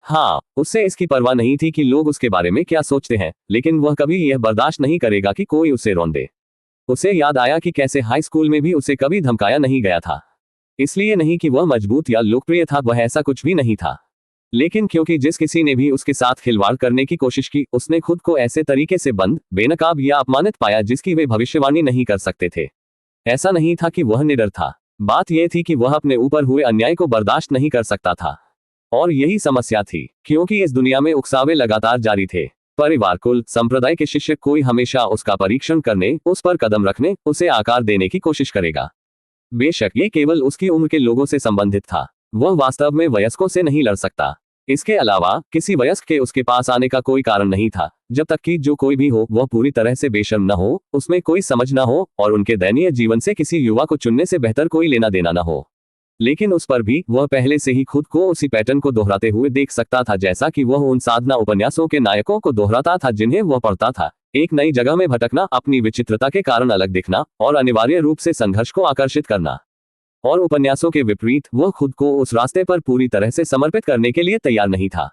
हाँ, उससे इसकी परवाह नहीं थी कि लोग उसके बारे में क्या सोचते हैं, लेकिन वह कभी यह बर्दाश्त नहीं करेगा कि कोई उसे रौंदे। उसे याद आया कि कैसे हाई स्कूल में भी उसे कभी धमकाया नहीं गया था। इसलिए नहीं कि वह मजबूत या लोकप्रिय था, वह ऐसा कुछ भी नहीं था, लेकिन क्योंकि जिस किसी ने भी उसके साथ खिलवाड़ करने की कोशिश की, उसने खुद को ऐसे तरीके से बंद, बेनकाब या अपमानित पाया जिसकी वे भविष्यवाणी नहीं कर सकते थे। ऐसा नहीं था कि वह निडर था, बात यह थी कि वह अपने ऊपर हुए अन्याय को बर्दाश्त नहीं कर सकता था। और यही समस्या थी, क्योंकि इस दुनिया में उकसावे लगातार जारी थे। परिवार, कुल, संप्रदाय के शिष्य, कोई हमेशा उसका परीक्षण करने, उस पर कदम रखने, उसे आकार देने की कोशिश करेगा। बेशक ये केवल उसकी उम्र के लोगों से संबंधित था। वह वास्तव में वयस्कों से नहीं लड़ सकता। इसके अलावा किसी वयस्क के उसके पास आने का कोई कारण नहीं था, जब तक कि जो कोई भी हो वह पूरी तरह से बेशर्म न हो, उसमें कोई समझ न हो और उनके दयनीय जीवन से किसी युवा को चुनने से बेहतर कोई लेना देना न हो। लेकिन उस पर भी वह पहले से ही खुद को उसी पैटर्न को दोहराते हुए देख सकता था, जैसा कि वह उन साधना उपन्यासों के नायकों को दोहराता था जिन्हें वह पढ़ता था। एक नई जगह में भटकना, अपनी विचित्रता के कारण अलग दिखना और अनिवार्य रूप से संघर्ष को आकर्षित करना। और उपन्यासों के विपरीत वह खुद को उस रास्ते पर पूरी तरह से समर्पित करने के लिए तैयार नहीं था।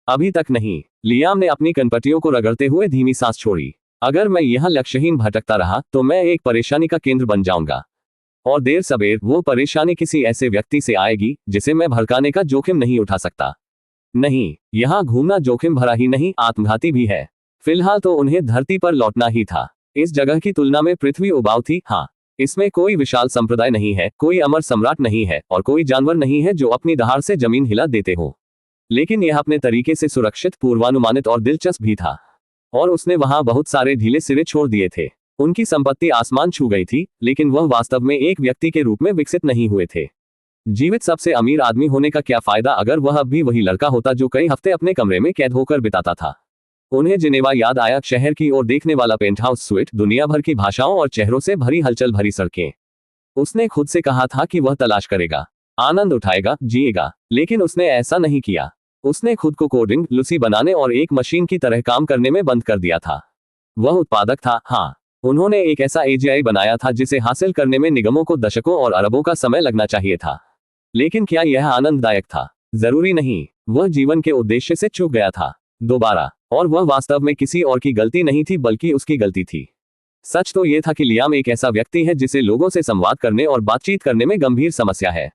अभी तक नहीं। लियाम ने अपनी कनपटियों को रगड़ते हुए धीमी सांस छोड़ी। अगर मैं यहाँ लक्ष्यहीन भटकता रहा तो मैं एक परेशानी का केंद्र बन जाऊंगा, और देर सबेर वो परेशानी किसी ऐसे व्यक्ति से आएगी जिसे मैं भड़काने का जोखिम नहीं उठा सकता। नहीं, यहाँ घूमना जोखिम भरा ही नहीं, आत्मघाती भी है। फिलहाल तो उन्हें धरती पर लौटना ही था। इस जगह की तुलना में पृथ्वी उबाऊ थी। हाँ, इसमें कोई विशाल संप्रदाय नहीं है, कोई अमर सम्राट नहीं है और कोई जानवर नहीं है जो अपनी दहाड़ से जमीन हिला देते हो। लेकिन यह अपने तरीके से सुरक्षित, पूर्वानुमानित और दिलचस्प भी था। और उसने वहां बहुत सारे ढीले सिरे छोड़ दिए थे। उनकी संपत्ति आसमान छू गई थी, लेकिन वह वास्तव में एक व्यक्ति के रूप में विकसित नहीं हुए थे। जीवित सबसे अमीर आदमी होने का क्या फायदा अगर वह अब भी वही लड़का होता जो कई हफ्ते अपने कमरे में कैद होकर बिताता था। उन्हें जिनेवा याद आया, शहर की ओर देखने वाला पेंटहाउस स्वीट, दुनिया भर की भाषाओं और चेहरों से भरी हलचल भरी सड़कें। उसने खुद से कहा था कि वह तलाश करेगा, आनंद उठाएगा, जिएगा, लेकिन उसने ऐसा नहीं किया। उसने खुद को कोडिंग, लूसी बनाने और एक मशीन की तरह काम करने में बंद कर दिया था। वह उत्पादक था। हाँ, उन्होंने एक ऐसा एजीआई बनाया था जिसे हासिल करने में निगमों को दशकों और अरबों का समय लगना चाहिए था। लेकिन क्या यह आनंददायक था? जरूरी नहीं। वह जीवन के उद्देश्य से चूक गया था दोबारा, और वह वास्तव में किसी और की गलती नहीं थी बल्कि उसकी गलती थी। सच तो यह था कि लियाम एक ऐसा व्यक्ति है जिसे लोगों से संवाद करने और बातचीत करने में गंभीर समस्या है।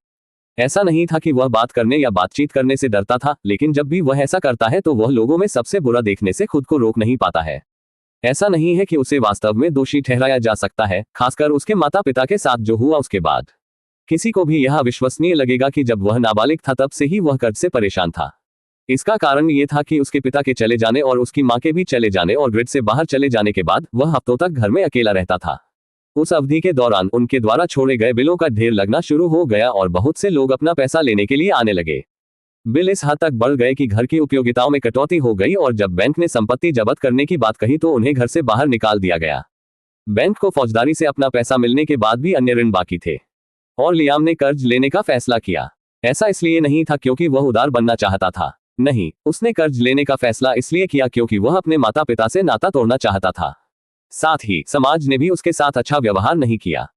ऐसा नहीं था कि वह बात करने या बातचीत करने से डरता था, लेकिन जब भी वह ऐसा करता है तो वह लोगों में सबसे बुरा देखने से खुद को रोक नहीं पाता है। ऐसा नहीं है कि उसे वास्तव में दोषी ठहराया जा सकता है, खासकर उसके माता पिता के साथ जो हुआ उसके बाद। किसी को भी यह अविश्वसनीय लगेगा कि जब वह नाबालिग था तब से ही वह कर्ज से परेशान था। इसका कारण यह था कि उसके पिता के चले जाने और उसकी मां के भी चले जाने और ग्रिड से बाहर चले जाने के बाद वह हफ्तों तक घर में अकेला रहता था। उस अवधि के दौरान उनके द्वारा छोड़े गए बिलों का ढेर लगना शुरू हो गया और बहुत से लोग अपना पैसा लेने के लिए आने लगे। बिल इस हद तक बढ़ गए कि घर की उपयोगिताओं में कटौती हो गई और जब बैंक ने संपत्ति जब्त करने की बात कही तो उन्हें घर से बाहर निकाल दिया गया। बैंक को फौजदारी से अपना पैसा मिलने के बाद भी अन्य ऋण बाकी थे और लियाम ने कर्ज लेने का फैसला किया। ऐसा इसलिए नहीं था क्योंकि वह उदार बनना चाहता था। नहीं, उसने कर्ज लेने का फैसला इसलिए किया क्योंकि वह अपने माता पिता से नाता तोड़ना चाहता था। साथ ही समाज ने भी उसके साथ अच्छा व्यवहार नहीं किया।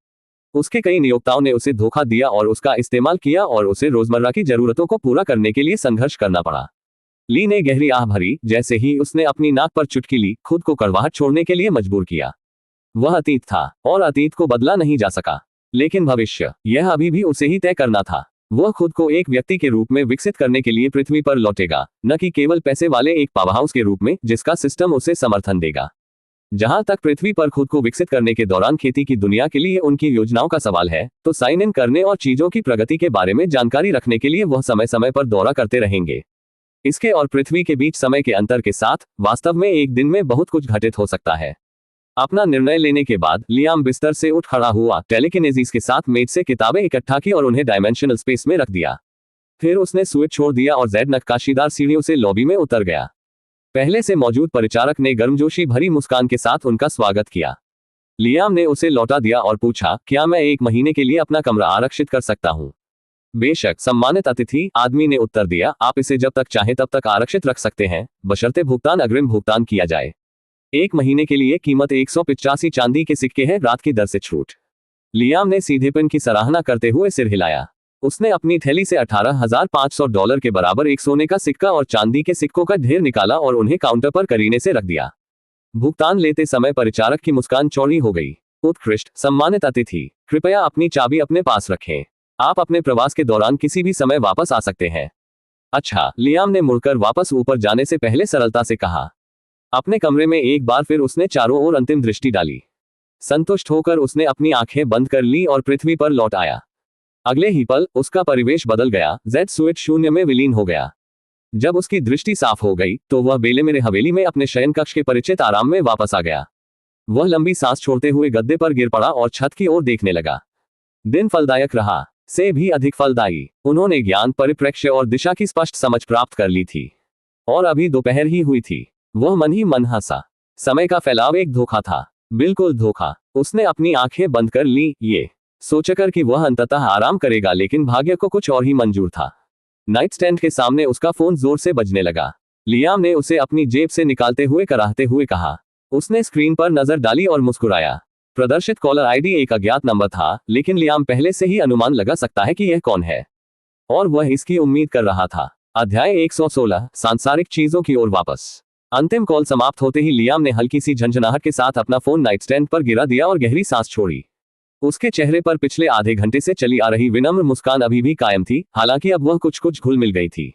उसके कई नियोक्ताओं ने उसे धोखा दिया और उसका इस्तेमाल किया और उसे रोजमर्रा की जरूरतों को पूरा करने के लिए संघर्ष करना पड़ा। ली ने गहरी आह भरी जैसे ही उसने अपनी नाक पर चुटकी ली, खुद को कड़वाहट छोड़ने के लिए मजबूर किया। वह अतीत था और अतीत को बदला नहीं जा सका, लेकिन भविष्य, यह अभी भी उसे ही तय करना था। वह खुद को एक व्यक्ति के रूप में विकसित करने के लिए पृथ्वी पर लौटेगा, न कि केवल पैसे वाले एक पावरहाउस के रूप में जिसका सिस्टम उसे समर्थन देगा। जहां तक पृथ्वी पर खुद को विकसित करने के दौरान खेती की दुनिया के लिए उनकी योजनाओं का सवाल है, तो साइन इन करने और चीजों की प्रगति के बारे में जानकारी रखने के लिए वह समय समय पर दौरा करते रहेंगे। इसके और पृथ्वी के बीच समय के अंतर के साथ वास्तव में एक दिन में बहुत कुछ घटित हो सकता है। अपना निर्णय लेने के बाद लियाम बिस्तर से उठ खड़ा हुआ, टेलीकिनेसिस के साथ मेज से किताबें इकट्ठा की और उन्हें डायमेंशनल स्पेस में रख दिया। फिर उसने स्विच छोड़ दिया और जेड नक्काशीदार सीढ़ियों से लॉबी में उतर गया। पहले से मौजूद परिचारक ने गर्मजोशी भरी मुस्कान के साथ उनका स्वागत किया। लियाम ने उसे लौटा दिया और पूछा, क्या मैं 1 महीने के लिए अपना कमरा आरक्षित कर सकता हूँ? बेशक, सम्मानित अतिथि, आदमी ने उत्तर दिया, आप इसे जब तक चाहे तब तक आरक्षित रख सकते हैं, बशर्ते अग्रिम भुगतान किया जाए। 1 महीने के लिए कीमत 185 चांदी के सिक्के हैं, रात की दर से छूट। लियाम ने सीधेपन की सराहना करते हुए सिर हिलाया। उसने अपनी थैली से $18,500 के बराबर एक सोने का सिक्का और चांदी के सिक्कों का ढेर निकाला और उन्हें काउंटर पर करीने से रख दिया। भुगतान लेते समय परिचारक की मुस्कान चौड़ी हो गई। उत्कृष्ट, सम्मानित अतिथि, कृपया अपनी चाबी अपने पास रखें। आप अपने प्रवास के दौरान किसी भी समय वापस आ सकते हैं। अच्छा, लियाम ने मुड़कर वापस ऊपर जाने से पहले सरलता से कहा। अपने कमरे में एक बार फिर उसने चारों ओर अंतिम दृष्टि डाली। संतुष्ट होकर उसने अपनी आंखें बंद कर ली और पृथ्वी पर लौट आया। अगले ही पल उसका परिवेश बदल गया। जेड स्विच शून्य में विलीन हो गया। जब उसकी दृष्टि साफ हो गई तो वह बेलेमेरे हवेली में अपने शयन कक्ष के परिचित आराम में वापस आ गया। वह लंबी सांस छोड़ते हुए गद्दे पर गिर पड़ा और छत की ओर देखने लगा। दिन फलदायक रहा, से भी अधिक फलदायी। उन्होंने ज्ञान, परिप्रेक्ष्य और दिशा की स्पष्ट समझ प्राप्त कर ली थी और अभी दोपहर ही हुई थी। वह मन ही मन हंसा। समय का फैलाव एक धोखा था, बिल्कुल धोखा। उसने अपनी आंखें बंद कर ली, ये सोचकर कि वह अंततः आराम करेगा, लेकिन भाग्य को कुछ और ही मंजूर था। नाइट स्टैंड के सामने उसका फोन जोर से बजने लगा। लियाम ने उसे अपनी जेब से निकालते हुए कराहते हुए कहा। उसने स्क्रीन पर नजर डाली और मुस्कुराया। प्रदर्शित कॉलर आईडी एक अज्ञात नंबर था, लेकिन लियाम पहले से ही अनुमान लगा सकता है कि यह कौन है और वह इसकी उम्मीद कर रहा था। अध्याय 116, सांसारिक चीजों की ओर वापस। अंतिम कॉल समाप्त होते ही लियाम ने हल्की सी झंझनाहट के साथ अपना फोन नाइट स्टैंड पर गिरा दिया और गहरी सांस छोड़ी। उसके चेहरे पर पिछले आधे घंटे से चली आ रही विनम्र मुस्कान अभी भी कायम थी, हालांकि अब वह कुछ घुल मिल गई थी।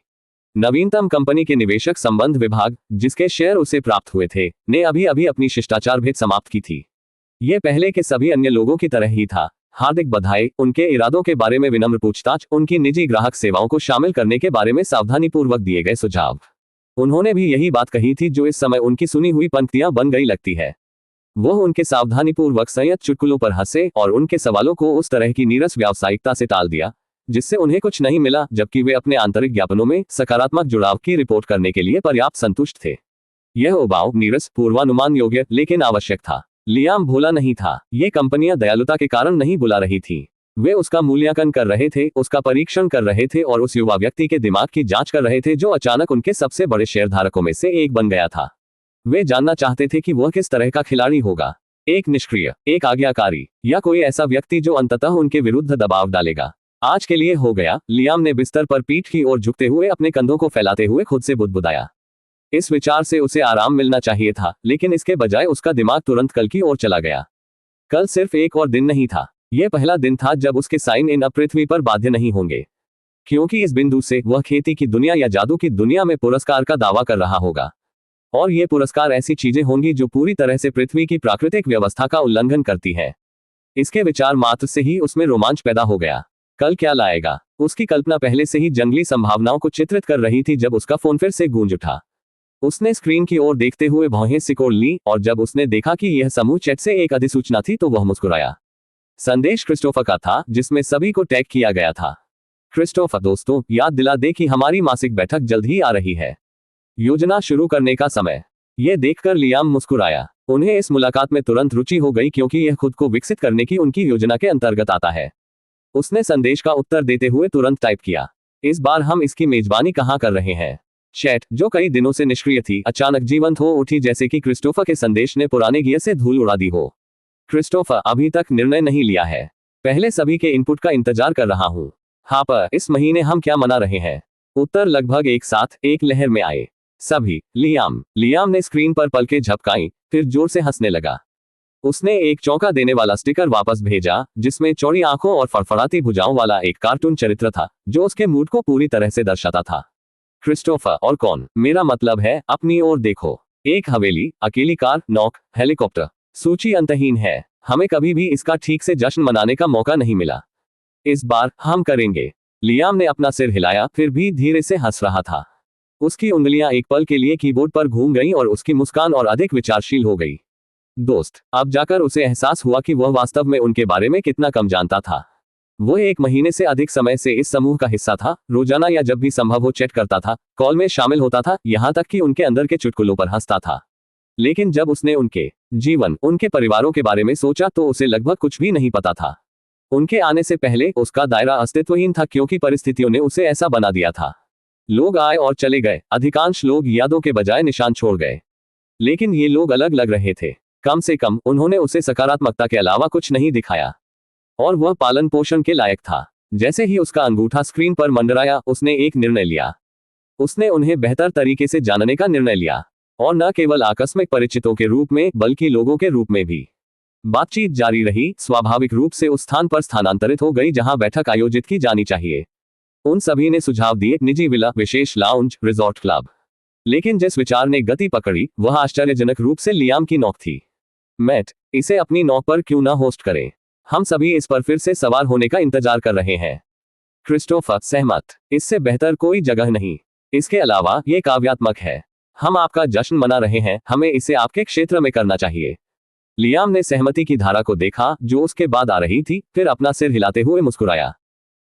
नवीनतम कंपनी के निवेशक संबंध विभाग, जिसके शेयर उसे प्राप्त हुए थे, ने अभी अभी अपनी शिष्टाचार भेंट समाप्त की थी। ये पहले के सभी अन्य लोगों की तरह ही था। हार्दिक बधाई, उनके इरादों के बारे में विनम्र पूछताछ, उनकी निजी ग्राहक सेवाओं को शामिल करने के बारे में सावधानीपूर्वक दिए गए सुझाव। उन्होंने भी यही बात कही थी जो इस समय उनकी सुनी हुई पंक्तियां बन गई लगती है। वह उनके सावधानीपूर्वक संयत चुटकुलों पर हंसे और उनके सवालों को उस तरह की नीरस व्यावसायिकता से टाल दिया जिससे उन्हें कुछ नहीं मिला, जबकि वे अपने आंतरिक ज्ञापनों में सकारात्मक जुड़ाव की रिपोर्ट करने के लिए पर्याप्त संतुष्ट थे। यह उबाऊ, नीरस, पूर्वानुमान योग्य लेकिन आवश्यक था। लियाम भोला नहीं था। ये कंपनियां दयालुता के कारण नहीं बुला रही थी। वे उसका मूल्यांकन कर रहे थे, उसका परीक्षण कर रहे थे और उस युवा व्यक्ति के दिमाग की जांच कर रहे थे जो अचानक उनके सबसे बड़े शेयरधारकों में से एक बन गया था। वे जानना चाहते थे कि वह किस तरह का खिलाड़ी होगा, एक निष्क्रिय, एक आज्ञाकारी, या कोई ऐसा व्यक्ति जो अंततः उनके विरुद्ध दबाव डालेगा। आज के लिए हो गया, लियाम ने बिस्तर पर पीठ की ओर झुकते हुए अपने कंधों को फैलाते हुए खुद से बुदबुदाया। इस विचार से उसे आराम मिलना चाहिए था, लेकिन इसके बजाय उसका दिमाग तुरंत कल की ओर चला गया। कल सिर्फ एक और दिन नहीं था, यह पहला दिन था जब उसके साइन इन अब पृथ्वी पर बाध्य नहीं होंगे, क्योंकि इस बिंदु से वह खेती की दुनिया या जादू की दुनिया में पुरस्कार का दावा कर रहा होगा। और ये पुरस्कार ऐसी चीजें होंगी जो पूरी तरह से पृथ्वी की प्राकृतिक व्यवस्था का उल्लंघन करती है। इसके विचार मात्र से ही उसमें रोमांच पैदा हो गया। कल क्या लाएगा? उसकी कल्पना पहले से ही जंगली संभावनाओं को चित्रित कर रही थी जब उसका फोन फिर से गूंज उठा। उसने स्क्रीन की ओर देखते हुए भौहें सिकोड़ ली और जब उसने देखा कि यह समूह चैट से एक अधिसूचना थी तो वह मुस्कुराया। संदेश क्रिस्टोफर का था, जिसमें सभी को टैग किया गया था। क्रिस्टोफर, दोस्तों, याद दिला दे कि हमारी मासिक बैठक जल्द ही आ रही है। योजना शुरू करने का समय। यह देखकर लियाम मुस्कुराया। उन्हें इस मुलाकात में तुरंत रुचि हो गई क्योंकि यह खुद को विकसित करने की उनकी योजना के अंतर्गत आता है। उसने संदेश का उत्तर देते हुए तुरंत टाइप किया, इस बार हम इसकी मेजबानी कहाँ कर रहे हैं? चैट, जो कई दिनों से निष्क्रिय थी, अचानक जीवंत हो उठी, जैसे कि क्रिस्टोफर के संदेश ने पुराने गियर से धूल उड़ा दी हो। क्रिस्टोफर, अभी तक निर्णय नहीं लिया है। पहले सभी के इनपुट का इंतजार कर रहा हूँ। हाँ, पर इस महीने हम क्या मना रहे हैं? उत्तर लगभग एक साथ, एक लहर में आए। सभी। लियाम ने स्क्रीन पर पलकें झपकाई, फिर जोर से हंसने लगा। उसने एक चौंका देने वाला स्टिकर वापस भेजा, जिसमें चौड़ी आंखों और फड़फड़ाती भुजाओं वाला एक कार्टून चरित्र था, जो उसके मूड को पूरी तरह से दर्शाता था। क्रिस्टोफर, और कौन? मेरा मतलब है, अपनी ओर देखो। एक हवेली, अकेली कार, नौक, हेलीकॉप्टर। सूची अंतहीन है। हमें कभी भी इसका ठीक से जश्न मनाने का मौका नहीं मिला। इस बार हम करेंगे। लियाम ने अपना सिर हिलाया, फिर भी धीरे से हंस रहा था। उसकी उंगलियां एक पल के लिए कीबोर्ड पर घूम गईं और उसकी मुस्कान और अधिक विचारशील हो गई। दोस्त, अब जाकर उसे एहसास हुआ कि वह वास्तव में उनके बारे में कितना कम जानता था। वो 1 महीने से अधिक समय से इस समूह का हिस्सा था, रोजाना या जब भी संभव हो चैट करता था, कॉल में शामिल होता था, यहाँ तक कि उनके अंदर के चुटकुलों पर हंसता था। लेकिन जब उसने उनके जीवन, उनके परिवारों के बारे में सोचा तो उसे लगभग कुछ भी नहीं पता था। उनके आने से पहले उसका दायरा अस्तित्वहीन था क्योंकि परिस्थितियों ने उसे ऐसा बना दिया था। लोग आए और चले गए, अधिकांश लोग यादों के बजाय निशान छोड़ गए। लेकिन ये लोग अलग लग रहे थे। कम से कम उन्होंने उसे सकारात्मकता के अलावा कुछ नहीं दिखाया। और वह पालन पोषण के लायक था। जैसे ही उसका अंगूठा स्क्रीन पर मंडराया, उसने एक निर्णय लिया। उसने उन्हें बेहतर तरीके से जानने का निर्णय लिया, और न केवल आकस्मिक परिचितों के रूप में बल्कि लोगों के रूप में भी। बातचीत जारी रही, स्वाभाविक रूप से उस स्थान पर स्थानांतरित हो गई जहां बैठक आयोजित की जानी चाहिए। उन सभी ने सुझाव दिए, निजी विला, विशेष लाउंज, रिजॉर्ट क्लब। लेकिन जिस विचार ने गति पकड़ी वह आश्चर्यजनक रूप से लियाम की नौक थी। मैट, इसे अपनी नौक पर क्यों ना होस्ट करें? हम सभी इस पर फिर से सवार होने का इंतजार कर रहे हैं। क्रिस्टोफर, सहमत। इससे बेहतर कोई जगह नहीं। इसके अलावा ये काव्यात्मक है। हम आपका जश्न मना रहे हैं, हमें इसे आपके क्षेत्र में करना चाहिए। लियाम ने सहमति की धारा को देखा जो उसके बाद आ रही थी, फिर अपना सिर हिलाते हुए मुस्कुराया।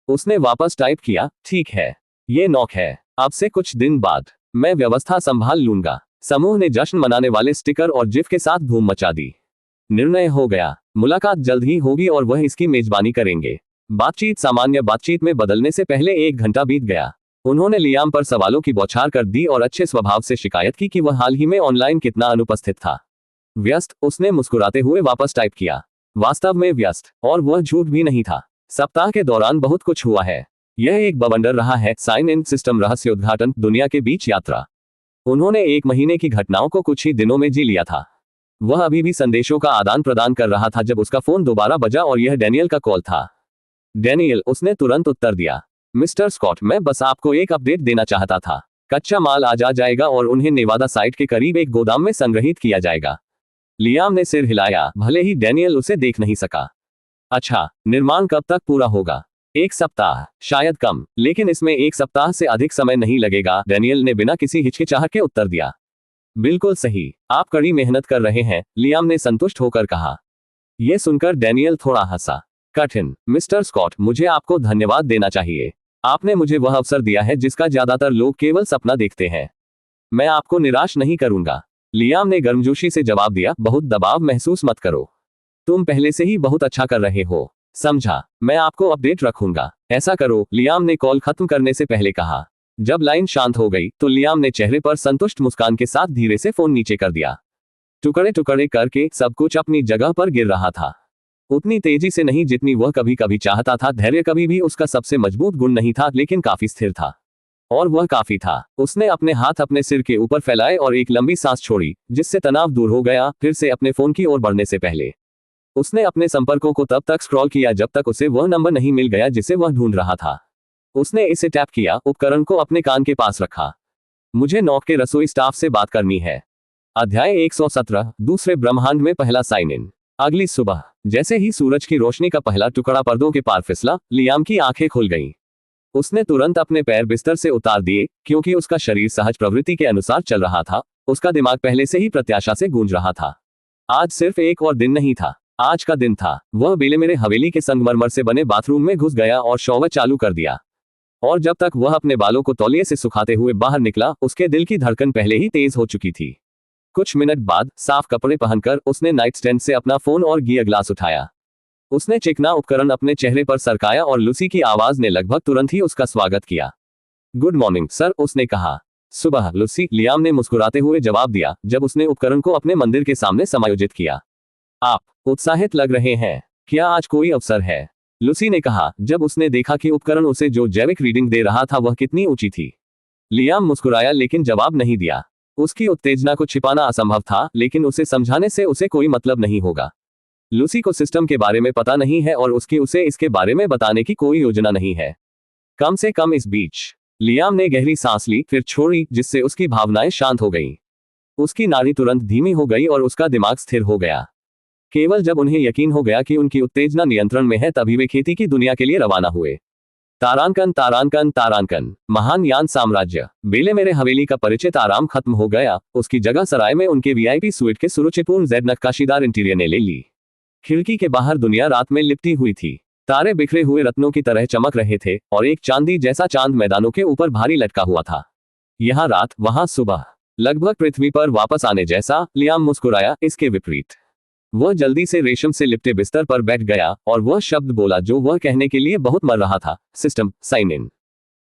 उसने वापस टाइप किया, ठीक है, ये नौक है। अब से कुछ दिन बाद मैं व्यवस्था संभाल लूंगा। समूह ने जश्न मनाने वाले स्टिकर और जिफ के साथ धूम मचा दी। निर्णय हो गया, मुलाकात जल्द ही होगी और वह इसकी मेजबानी करेंगे। बातचीत सामान्य बातचीत में बदलने से पहले 1 घंटा बीत गया। उन्होंने लियाम पर सवालों की बौछार कर दी और अच्छे स्वभाव से शिकायत की कि वह हाल ही में ऑनलाइन कितना अनुपस्थित था। व्यस्त, उसने मुस्कुराते हुए वापस टाइप किया। वास्तव में व्यस्त, और वह झूठ भी नहीं था। सप्ताह के दौरान बहुत कुछ हुआ है। यह एक बवंडर रहा है। साइन इन सिस्टम, रहस्य उद्घाटन, दुनिया के बीच यात्रा। उन्होंने 1 महीने की घटनाओं को कुछ ही दिनों में जी लिया था। वह अभी भी संदेशों का आदान प्रदान कर रहा था जब उसका फोन दोबारा बजा और यह डैनियल का कॉल था। डैनियल, उसने तुरंत उत्तर दिया। मिस्टर स्कॉट, मैं बस आपको एक अपडेट देना चाहता था। कच्चा माल आज आ जाएगा और उन्हें नेवादा साइट के करीब एक गोदाम में संग्रहित किया जाएगा। लियाम ने सिर हिलाया, भले ही डैनियल उसे देख नहीं सका। अच्छा, निर्माण कब तक पूरा होगा? 1 सप्ताह, शायद कम, लेकिन इसमें 1 सप्ताह से अधिक समय नहीं लगेगा, डैनियल ने बिना किसी हिचकिचाहट के उत्तर दिया। बिल्कुल सही, आप कड़ी मेहनत कर रहे हैं, लियाम ने संतुष्ट होकर कहा। यह सुनकर डैनियल थोड़ा हंसा। कठिन, मिस्टर स्कॉट, मुझे आपको धन्यवाद देना चाहिए। आपने मुझे वह अवसर दिया है जिसका ज्यादातर लोग केवल सपना देखते हैं। मैं आपको निराश नहीं करूंगा। लियाम ने गर्मजोशी से जवाब दिया, बहुत दबाव महसूस मत करो। तुम पहले से ही बहुत अच्छा कर रहे हो। समझा, मैं आपको अपडेट रखूंगा। ऐसा करो, लियाम ने कॉल खत्म करने से पहले कहा। जब लाइन शांत हो गई तो लियाम ने चेहरे पर संतुष्ट मुस्कान के साथ धीरे से फोन नीचे कर दिया। टुकड़े टुकड़े करके सब कुछ अपनी जगह पर गिर रहा था। उतनी तेजी से नहीं जितनी वह कभी कभी चाहता था। धैर्य कभी भी उसका सबसे मजबूत गुण नहीं था, लेकिन काफी स्थिर था। और वह काफी था। उसने अपने हाथ अपने सिर के ऊपर फैलाए और एक लंबी सांस छोड़ी, जिससे तनाव दूर हो गया। फिर से अपने फोन की ओर बढ़ने से पहले उसने अपने संपर्कों को तब तक स्क्रॉल किया जब तक उसे वह नंबर नहीं मिल गया जिसे वह ढूंढ रहा था। उसने इसे टैप किया, उपकरण को अपने कान के पास रखा। मुझे नॉक के रसोई स्टाफ से बात करनी है। अध्याय 117, दूसरे ब्रह्मांड में पहला साइन इन। अगली सुबह जैसे ही सूरज की रोशनी का पहला टुकड़ा पर्दों के पार फिसला, लियाम की आंखें खुल गईं। उसने तुरंत अपने पैर बिस्तर से उतार दिए, क्योंकि उसका शरीर सहज प्रवृत्ति के अनुसार चल रहा था। उसका दिमाग पहले से ही प्रत्याशा से गूंज रहा था। आज सिर्फ एक और दिन नहीं था, आज का दिन था। वह बेलेमेरे हवेली के संगमरमर से बने बाथरूम में घुस गया और शॉवर चालू कर दिया। और जब तक वह अपने बालों को तौलिए से सुखाते हुए बाहर निकला, उसके दिल की धड़कन पहले ही तेज हो चुकी थी। कुछ मिनट बाद साफ कपड़े पहनकर उसने नाइट स्टैंड से अपना फोन और गियर ग्लास उठाया। उसने चिकना उपकरण अपने चेहरे पर सरकाया और लूसी की आवाज ने लगभग तुरंत ही उसका स्वागत किया। गुड मॉर्निंग सर, उसने कहा। सुबह लूसी, लियाम ने मुस्कुराते हुए जवाब दिया जब उसने उपकरण को अपने मंदिर के सामने समायोजित किया। आप उत्साहित लग रहे हैं। क्या आज कोई अवसर है? लूसी ने कहा जब उसने देखा कि उपकरण उसे जो जैविक रीडिंग दे रहा था वह कितनी ऊंची थी। लियाम मुस्कुराया लेकिन जवाब नहीं दिया। उसकी उत्तेजना को छिपाना असंभव था, लेकिन उसे समझाने से उसे कोई मतलब नहीं होगा। लूसी को सिस्टम के बारे में पता नहीं है और उसे इसके बारे में बताने की कोई योजना नहीं है, कम से कम इस बीच। लियाम ने गहरी सांस ली, फिर छोड़ी, जिससे उसकी भावनाएं शांत हो गईं। उसकी नाड़ी तुरंत धीमी हो गई और उसका दिमाग स्थिर हो गया। केवल जब उन्हें यकीन हो गया कि उनकी उत्तेजना नियंत्रण में है तभी वे खेती की दुनिया के लिए रवाना हुए। तारांकन तारांकन तारांकन महान यान साम्राज्य। बेले मेरे हवेली का परिचित आराम खत्म हो गया, उसकी जगह सराय में उनके वीआईपी स्वीट के सुरुचिपूर्ण जेड नक्काशीदार इंटीरियर ने ले ली। खिड़की के बाहर दुनिया रात में लिपटी हुई थी। तारे बिखरे हुए रत्नों की तरह चमक रहे थे और एक चांदी जैसा चांद मैदानों के ऊपर भारी लटका हुआ था। यहाँ रात वहां सुबह, लगभग पृथ्वी पर वापस आने जैसा। लियाम मुस्कुराया। इसके विपरीत वह जल्दी से रेशम से लिपटे बिस्तर पर बैठ गया और वह शब्द बोला जो वह कहने के लिए बहुत मर रहा था, सिस्टम साइन इन।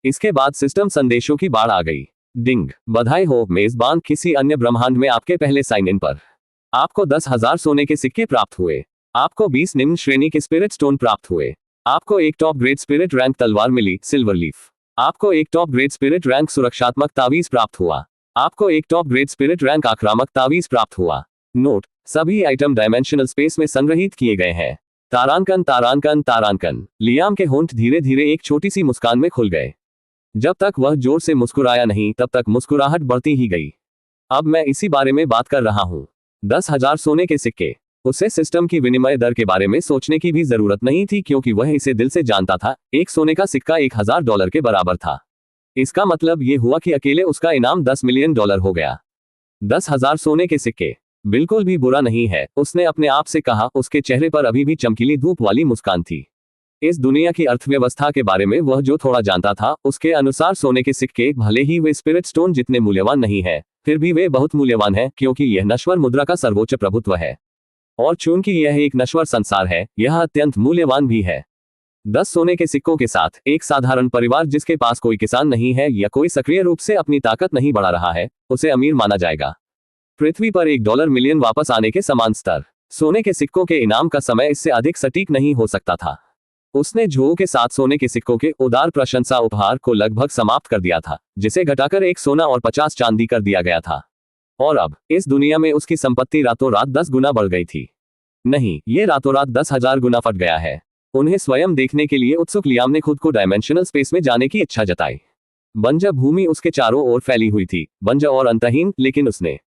इसके बाद सिस्टम संदेशों की बाढ़ आ गई। डिंग, बधाई हो मेजबान, किसी अन्य ब्रह्मांड में आपके पहले साइन इन पर आपको 10,000 सोने के सिक्के प्राप्त हुए। आपको 20 निम्न श्रेणी के स्पिरिट स्टोन प्राप्त हुए। आपको एक टॉप ग्रेड स्पिरिट रैंक तलवार मिली, सिल्वर लीफ। आपको एक टॉप ग्रेड स्पिरिट रैंक सुरक्षात्मक तावीज प्राप्त हुआ। आपको एक टॉप ग्रेड स्पिरिट रैंक आक्रामक तावीज प्राप्त हुआ। नोट, सभी आइटम डायमेंशनल स्पेस में संग्रहित किए गए हैं। तारांकन तारांकन तारांकन। लियाम के होंठ धीरे धीरे एक छोटी सी मुस्कान में खुल गए। जब तक वह जोर से मुस्कुराया नहीं तब तक मुस्कुराहट बढ़ती ही गई। अब मैं इसी बारे में बात कर रहा हूं। 10,000 सोने के सिक्के। उसे सिस्टम की विनिमय दर के बारे में सोचने की भी जरूरत नहीं थी क्योंकि वह इसे दिल से जानता था। एक सोने का सिक्का $1,000 के बराबर था। इसका मतलब यह हुआ कि अकेले उसका इनाम $10 मिलियन हो गया। 10,000 सोने के सिक्के बिल्कुल भी बुरा नहीं है, उसने अपने आप से कहा। उसके चेहरे पर अभी भी चमकीली धूप वाली मुस्कान थी। इस दुनिया की अर्थव्यवस्था के बारे में वह जो थोड़ा जानता था उसके अनुसार सोने के सिक्के, भले ही वे स्पिरिट स्टोन जितने मूल्यवान नहीं है, फिर भी वे बहुत मूल्यवान हैं क्योंकि यह नश्वर मुद्रा का सर्वोच्च प्रभुत्व है। और चूंकि यह एक नश्वर संसार है, यह अत्यंत मूल्यवान भी है। 10 सोने के सिक्कों के साथ एक साधारण परिवार जिसके पास कोई किसान नहीं है या कोई सक्रिय रूप से अपनी ताकत नहीं बढ़ा रहा है, उसे अमीर माना जाएगा। पृथ्वी पर $1 मिलियन वापस आने के समान स्तर। सोने के सिक्कों के इनाम का समय इससे अधिक सटीक नहीं हो सकता था। उसने झो के साथ सोने के सिक्कों के उदार प्रशंसा उपहार को लगभग समाप्त कर दिया था, जिसे घटाकर 1 सोना और 50 चांदी कर दिया गया था। और अब इस दुनिया में उसकी संपत्ति रातों रात 10 गुना बढ़ गई थी। नहीं, ये रातों रात 10,000 गुना फट गया है। उन्हें स्वयं देखने के लिए उत्सुक लियाम ने खुद को डायमेंशनल स्पेस में जाने की इच्छा जताई। बंजर भूमि उसके चारों ओर फैली हुई थी, बंजर और अंतहीन, लेकिन उसने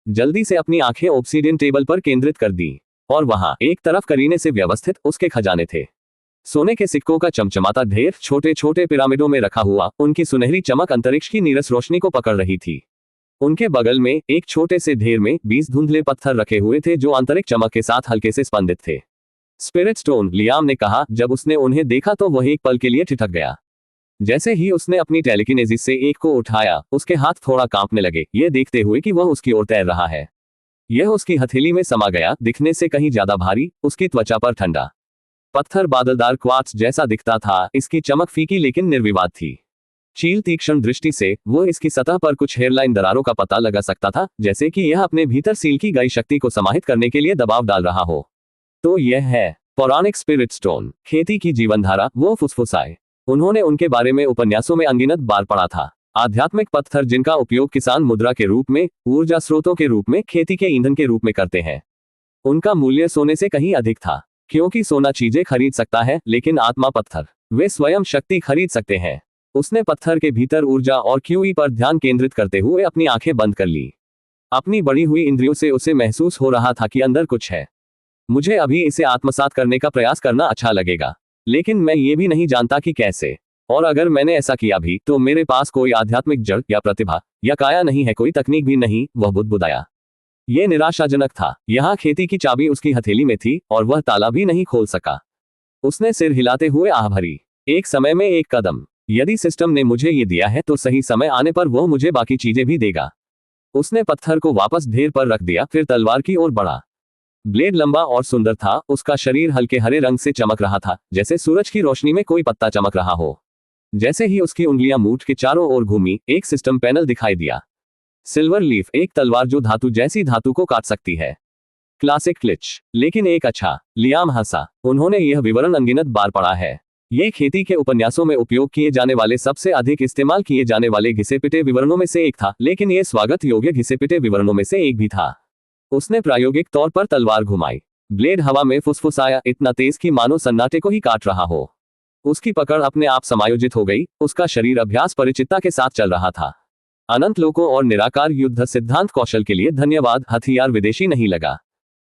जल्दी से अपनी आंखें ऑब्सीडियन टेबल पर केंद्रित कर दी और वहां एक तरफ करीने से व्यवस्थित उसके खजाने थे। सोने के सिक्कों का चमचमाता ढेर छोटे छोटे पिरामिडों में रखा हुआ, उनकी सुनहरी चमक अंतरिक्ष की नीरस रोशनी को पकड़ रही थी। उनके बगल में एक छोटे से ढेर में 20 धुंधले पत्थर रखे हुए थे जो आंतरिक चमक के साथ हल्के से स्पंदित थे। स्पिरिट स्टोन, लियाम ने कहा। जब उसने उन्हें देखा तो वह एक पल के लिए ठिठक गया। जैसे ही उसने अपनी टेलीकिनेसिस से एक को उठाया, उसके हाथ थोड़ा कांपने लगे, ये देखते हुए कि वह उसकी ओर तैर रहा है। यह उसकी हथेली में समा गया, दिखने से कहीं ज्यादा भारी, उसकी त्वचा पर ठंडा पत्थर बादलदार क्वार्ट्ज जैसा दिखता था। इसकी चमक फीकी लेकिन निर्विवाद थी। चील तीक्ष्ण दृष्टि से वह इसकी सतह पर कुछ हेयरलाइन दरारों का पता लगा सकता था, जैसे कि यह अपने भीतर सील की गई शक्ति को समाहित करने के लिए दबाव डाल रहा हो। तो यह है पौराणिक स्पिरिट स्टोन, खेती की जीवनधारा। वो फुसफुसाए। उन्होंने उनके बारे में उपन्यासों में अनगिनत बार पढ़ा था। आध्यात्मिक पत्थर जिनका उपयोग किसान मुद्रा के रूप में, ऊर्जा स्रोतों के रूप में, खेती के ईंधन के रूप में करते हैं। उनका मूल्य सोने से कहीं अधिक था, क्योंकि सोना चीजें खरीद सकता है, लेकिन आत्मा पत्थर, वे स्वयं शक्ति खरीद सकते हैं। उसने पत्थर के भीतर ऊर्जा और क्यूई पर ध्यान केंद्रित करते हुए अपनी आंखें बंद कर ली। अपनी बढ़ी हुई इंद्रियों से उसे महसूस हो रहा था कि अंदर कुछ है। मुझे अभी इसे आत्मसात करने का प्रयास करना अच्छा लगेगा, लेकिन मैं ये भी नहीं जानता कि कैसे। और अगर मैंने ऐसा किया भी तो मेरे पास कोई आध्यात्मिक जड़ या प्रतिभा या काया नहीं है, कोई तकनीक भी नहीं। वह बुदबुदाया। ये निराशाजनक था। यहाँ खेती की चाबी उसकी हथेली में थी और वह ताला भी नहीं खोल सका। उसने सिर हिलाते हुए आह भरी। एक समय में एक कदम। यदि सिस्टम ने मुझे ये दिया है तो सही समय आने पर वह मुझे बाकी चीजें भी देगा। उसने पत्थर को वापस ढेर पर रख दिया, फिर तलवार की ओर बढ़ा। ब्लेड लंबा और सुंदर था। उसका शरीर हल्के हरे रंग से चमक रहा था, जैसे सूरज की रोशनी में कोई पत्ता चमक रहा हो। जैसे ही उसकी उंगलियां मूठ के चारों ओर घूमी, एक सिस्टम पैनल दिखाई दिया। सिल्वर लीफ, एक तलवार जो धातु जैसी धातु को काट सकती है। क्लासिक क्लिच, लेकिन एक अच्छा। लियाम हंसा। उन्होंने यह विवरण अनगिनत बार पढ़ा है। ये खेती के उपन्यासों में उपयोग किए जाने वाले सबसे अधिक इस्तेमाल किए जाने वाले घिसे पिटे विवरणों में से एक था, लेकिन यह स्वागत योग्य घिसे पिटे विवरणों में से एक भी था। उसने प्रायोगिक तौर पर तलवार घुमाई। ब्लेड हवा में फुसफुसाया, इतना तेज कि मानो सन्नाटे को ही काट रहा हो। उसकी पकड़ अपने आप समायोजित हो गई। उसका शरीर अभ्यास परिचितता के साथ चल रहा था। अनंत लोकों और निराकार युद्ध सिद्धांत कौशल के लिए धन्यवाद। हथियार विदेशी नहीं लगा।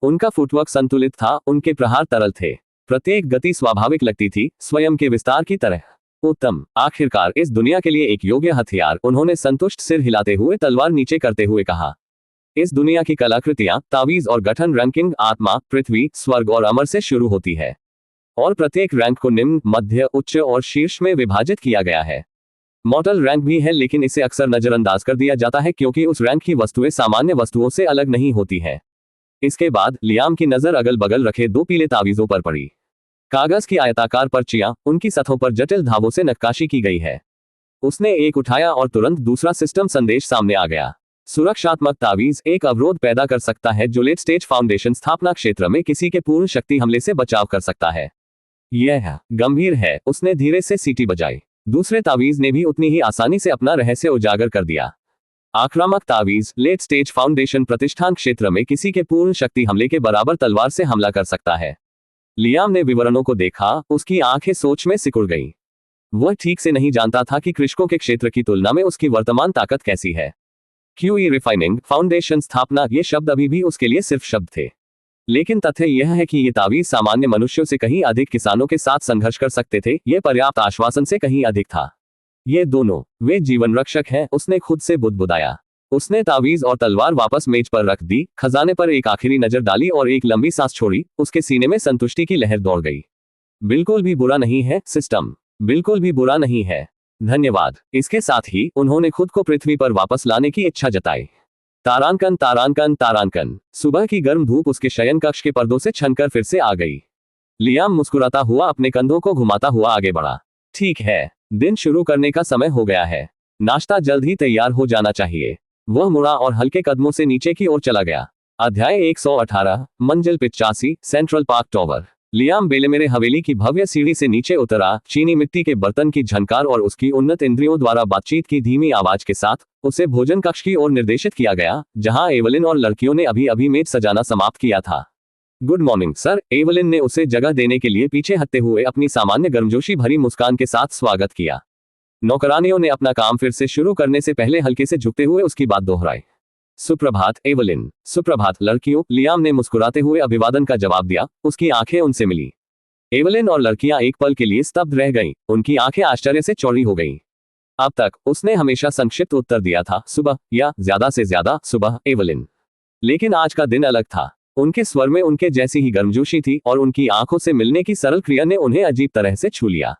उनका फुटवर्क संतुलित था, उनके प्रहार तरल थे। प्रत्येक गति स्वाभाविक लगती थी, स्वयं के विस्तार की तरह। उत्तम, आखिरकार इस दुनिया के लिए एक योग्य हथियार, उन्होंने संतुष्ट सिर हिलाते हुए तलवार नीचे करते हुए कहा। इस दुनिया की कलाकृतियां, तावीज और गठन रैंकिंग आत्मा, पृथ्वी, स्वर्ग और अमर से शुरू होती है और प्रत्येक रैंक को निम्न, मध्य, उच्च और शीर्ष में विभाजित किया गया है। मॉडल रैंक भी है, लेकिन इसे अक्सर नजरअंदाज कर दिया जाता है क्योंकि उस रैंक की वस्तुएं सामान्य वस्तुओं से अलग नहीं होती हैं। इसके बाद लियाम की नजर अगल बगल रखे दो पीले तावीजों पर पड़ी। कागज की आयताकार पर्चियां, उनकी सतहों पर जटिल धावों से नक्काशी की गई है। उसने एक उठाया और तुरंत दूसरा सिस्टम संदेश सामने आ गया। सुरक्षात्मक तावीज एक अवरोध पैदा कर सकता है जो लेट स्टेज फाउंडेशन स्थापना क्षेत्र में किसी के पूर्ण शक्ति हमले से बचाव कर सकता है। यह गंभीर है, उसने धीरे से सीटी बजाई। दूसरे तावीज ने भी उतनी ही आसानी से अपना रहस्य उजागर कर दिया। आक्रामक तावीज, लेट स्टेज फाउंडेशन प्रतिष्ठान क्षेत्र में किसी के पूर्ण शक्ति हमले के बराबर तलवार से हमला कर सकता है। लियाम ने विवरणों को देखा, उसकी आंखें सोच में सिकुड़ गईं। वह ठीक से नहीं जानता था कि कृषकों के क्षेत्र की तुलना में उसकी वर्तमान ताकत कैसी है। क्यूई रिफाइनिंग, फाउंडेशन स्थापना, ये शब्द अभी भी उसके लिए सिर्फ शब्द थे। लेकिन तथ्य यह है कि ये तावीज सामान्य मनुष्यों से कहीं अधिक किसानों के साथ संघर्ष कर सकते थे, ये पर्याप्त आश्वासन से कहीं अधिक था। ये दोनों, वे जीवन रक्षक हैं, उसने खुद से बुदबुदाया। उसने तावीज और तलवार वापस मेज पर रख दी, खजाने पर एक आखिरी नजर डाली और एक लंबी सांस छोड़ी। उसके सीने में संतुष्टि की लहर दौड़ गई। बिल्कुल भी बुरा नहीं है सिस्टम, बिल्कुल भी बुरा नहीं है। धन्यवाद। इसके साथ ही उन्होंने खुद को पृथ्वी पर वापस लाने की इच्छा जताई। तारांकन तारांकन तारांकन। सुबह की गर्म धूप उसके शयन कक्ष के पर्दों से छनकर फिर से आ गई। लियाम मुस्कुराता हुआ अपने कंधों को घुमाता हुआ आगे बढ़ा। ठीक है, दिन शुरू करने का समय हो गया है। नाश्ता जल्द ही तैयार हो जाना चाहिए। वह मुड़ा और हल्के कदमों से नीचे की ओर चला गया। अध्याय 118, मंजिल 85, सेंट्रल पार्क टॉवर। लियाम बेलेमेरे हवेली की भव्य सीढ़ी से नीचे उतरा। चीनी मिट्टी के बर्तन की झनकार और उसकी उन्नत इंद्रियों द्वारा बातचीत की धीमी आवाज के साथ उसे भोजन कक्ष की ओर निर्देशित किया गया, जहां एवलिन और लड़कियों ने अभी अभी मेज सजाना समाप्त किया था। गुड मॉर्निंग सर, एवलिन ने उसे जगह देने के लिए पीछे हटते हुए अपनी सामान्य गर्मजोशी भरी मुस्कान के साथ स्वागत किया। नौकरानियों ने अपना काम फिर से शुरू करने से पहले हल्के से झुकते हुए उसकी बात दोहराई। सुप्रभात एवलिन। सुप्रभात लड़कियों, लियाम ने मुस्कुराते हुए अभिवादन का जवाब दिया। उसकी आंखें उनसे मिली। एवलिन और लड़कियां एक पल के लिए स्तब्ध रह गईं, उनकी आंखें आश्चर्य से चौड़ी हो गईं। अब तक उसने हमेशा संक्षिप्त उत्तर दिया था, सुबह, या ज्यादा से ज्यादा सुबह एवलिन। लेकिन आज का दिन अलग था। उनके स्वर में उनके जैसी ही गर्मजोशी थी और उनकी आंखों से मिलने की सरल क्रिया ने उन्हें अजीब तरह से छू लिया।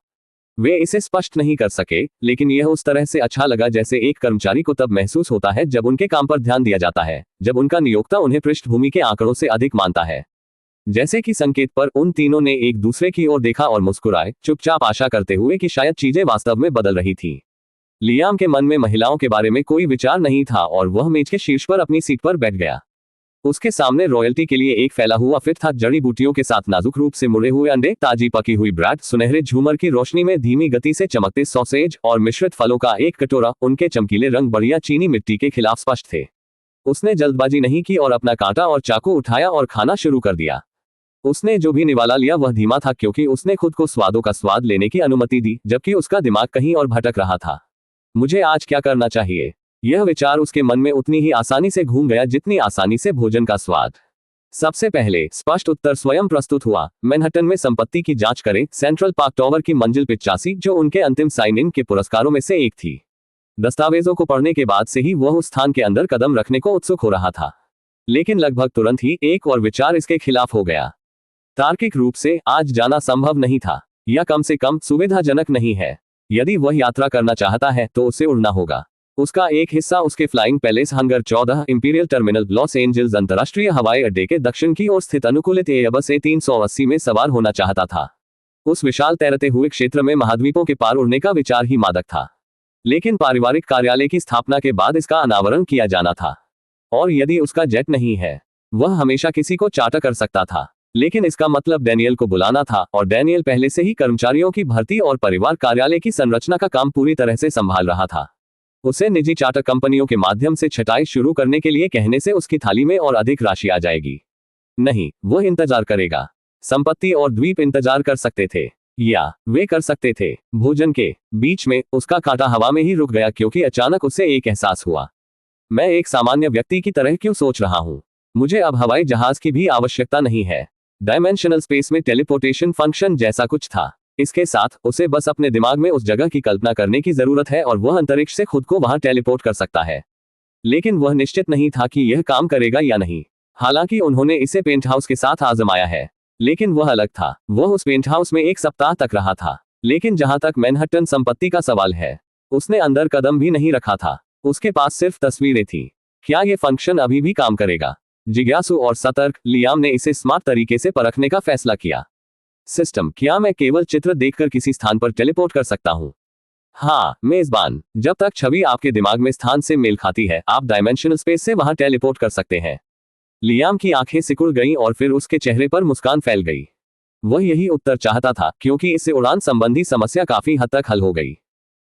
वे इसे स्पष्ट नहीं कर सके, लेकिन यह उस तरह से अच्छा लगा जैसे एक कर्मचारी को तब महसूस होता है जब उनके काम पर ध्यान दिया जाता है, जब उनका नियोक्ता उन्हें पृष्ठभूमि के आंकड़ों से अधिक मानता है। जैसे कि संकेत पर उन तीनों ने एक दूसरे की ओर देखा और मुस्कुराए, चुपचाप आशा करते हुए कि शायद चीजें वास्तव में बदल रही थीं। लियाम के मन में महिलाओं के बारे में कोई विचार नहीं था और वह मेज के शीर्ष पर अपनी सीट पर बैठ गया। उसके सामने रॉयल्टी के लिए एक फैला हुआ फिट था, जड़ी बूटियों के साथ नाजुक रूप से मुड़े हुए अंडे, ताजी पकी हुई ब्रेड, सुनहरे झूमर की रोशनी में धीमी गति से चमकते सॉसेज और मिश्रित फलों का एक कटोरा। उनके चमकीले रंग बढ़िया चीनी मिट्टी के खिलाफ स्पष्ट थे। उसने जल्दबाजी नहीं की और अपना कांटा और चाकू उठाया और खाना शुरू कर दिया। उसने जो भी निवाला लिया वह धीमा था क्योंकि उसने खुद को स्वादों का स्वाद लेने की अनुमति दी, जबकि उसका दिमाग कहीं और भटक रहा था। मुझे आज क्या करना चाहिए? यह विचार उसके मन में उतनी ही आसानी से घूम गया जितनी आसानी से भोजन का स्वाद। सबसे पहले स्पष्ट उत्तर स्वयं प्रस्तुत हुआ। मैनहट्टन में संपत्ति की जांच करें, सेंट्रल पार्क टॉवर की मंजिल 85, जो उनके अंतिम साइन इन के पुरस्कारों में से एक थी। दस्तावेजों को पढ़ने के बाद से ही वह उस स्थान के अंदर कदम रखने को उत्सुक हो रहा था, लेकिन लगभग तुरंत ही एक और विचार इसके खिलाफ हो गया। तार्किक रूप से आज जाना संभव नहीं था, या कम से कम सुविधाजनक नहीं है। यदि वह यात्रा करना चाहता है तो उसे उड़ना होगा। उसका एक हिस्सा उसके flying palace hunger 14 imperial terminal Los Angeles अंतर्राष्ट्रीय हवाई अड्डे के दक्षिण की ओर स्थित अनुकूलित एयरबस A380 में सवार होना चाहता था। उस विशाल तैरते हुए क्षेत्र में महाद्वीपों के पार उड़ने का विचार ही मादक था, लेकिन पारिवारिक कार्यालय की स्थापना के बाद इसका अनावरण किया जाना था। और यदि उसका जेट नहीं है, वह हमेशा किसी को चार्टर कर सकता था, लेकिन इसका मतलब डैनियल को बुलाना था, और डैनियल पहले से ही कर्मचारियों की भर्ती और परिवार कार्यालय की संरचना का काम पूरी तरह से संभाल रहा था। उसे निजी चार्टर कंपनियों के माध्यम से छटाई शुरू करने के लिए कहने से उसकी थाली में और अधिक राशि आ जाएगी। नहीं, वह इंतजार करेगा। संपत्ति और द्वीप इंतजार कर सकते थे, या वे कर सकते थे। भोजन के बीच में उसका कांटा हवा में ही रुक गया क्योंकि अचानक उसे एक एहसास हुआ, मैं एक सामान्य व्यक्ति की तरह क्यों सोच रहा हूं? मुझे अब हवाई जहाज की भी आवश्यकता नहीं है। डायमेंशनल स्पेस में टेलीपोर्टेशन फंक्शन जैसा कुछ था। इसके साथ उसे बस अपने दिमाग में उस जगह की कल्पना करने की जरूरत है और वह अंतरिक्ष से खुद को वहां टेलीपोर्ट कर सकता है। लेकिन वह निश्चित नहीं था कि यह काम करेगा या नहीं। हालांकि उन्होंने इसे पेंटहाउस के साथ आजमाया है, लेकिन वह अलग था। वह उस पेंटहाउस में 1 सप्ताह तक रहा था, लेकिन जहां तक मैनहट्टन संपत्ति का सवाल है, उसने अंदर कदम भी नहीं रखा था। उसके पास सिर्फ तस्वीरें थी। क्या यह फंक्शन अभी भी काम करेगा? जिज्ञासु और सतर्क लियाम ने इसे स्मार्ट तरीके से परखने का फैसला किया। सिस्टम, क्या मैं केवल चित्र देखकर किसी स्थान पर टेलीपोर्ट कर सकता हूं? हाँ, मेजबान, जब तक छवि आपके दिमाग में स्थान से मेल खाती है, आप डायमेंशनल स्पेस से वहां टेलीपोर्ट कर सकते हैं। लियाम की आंखें सिकुड़ गईं और फिर उसके चेहरे पर मुस्कान फैल गई। वह यही उत्तर चाहता था, क्योंकि इससे उड़ान संबंधी समस्या काफी हद तक हल हो गई।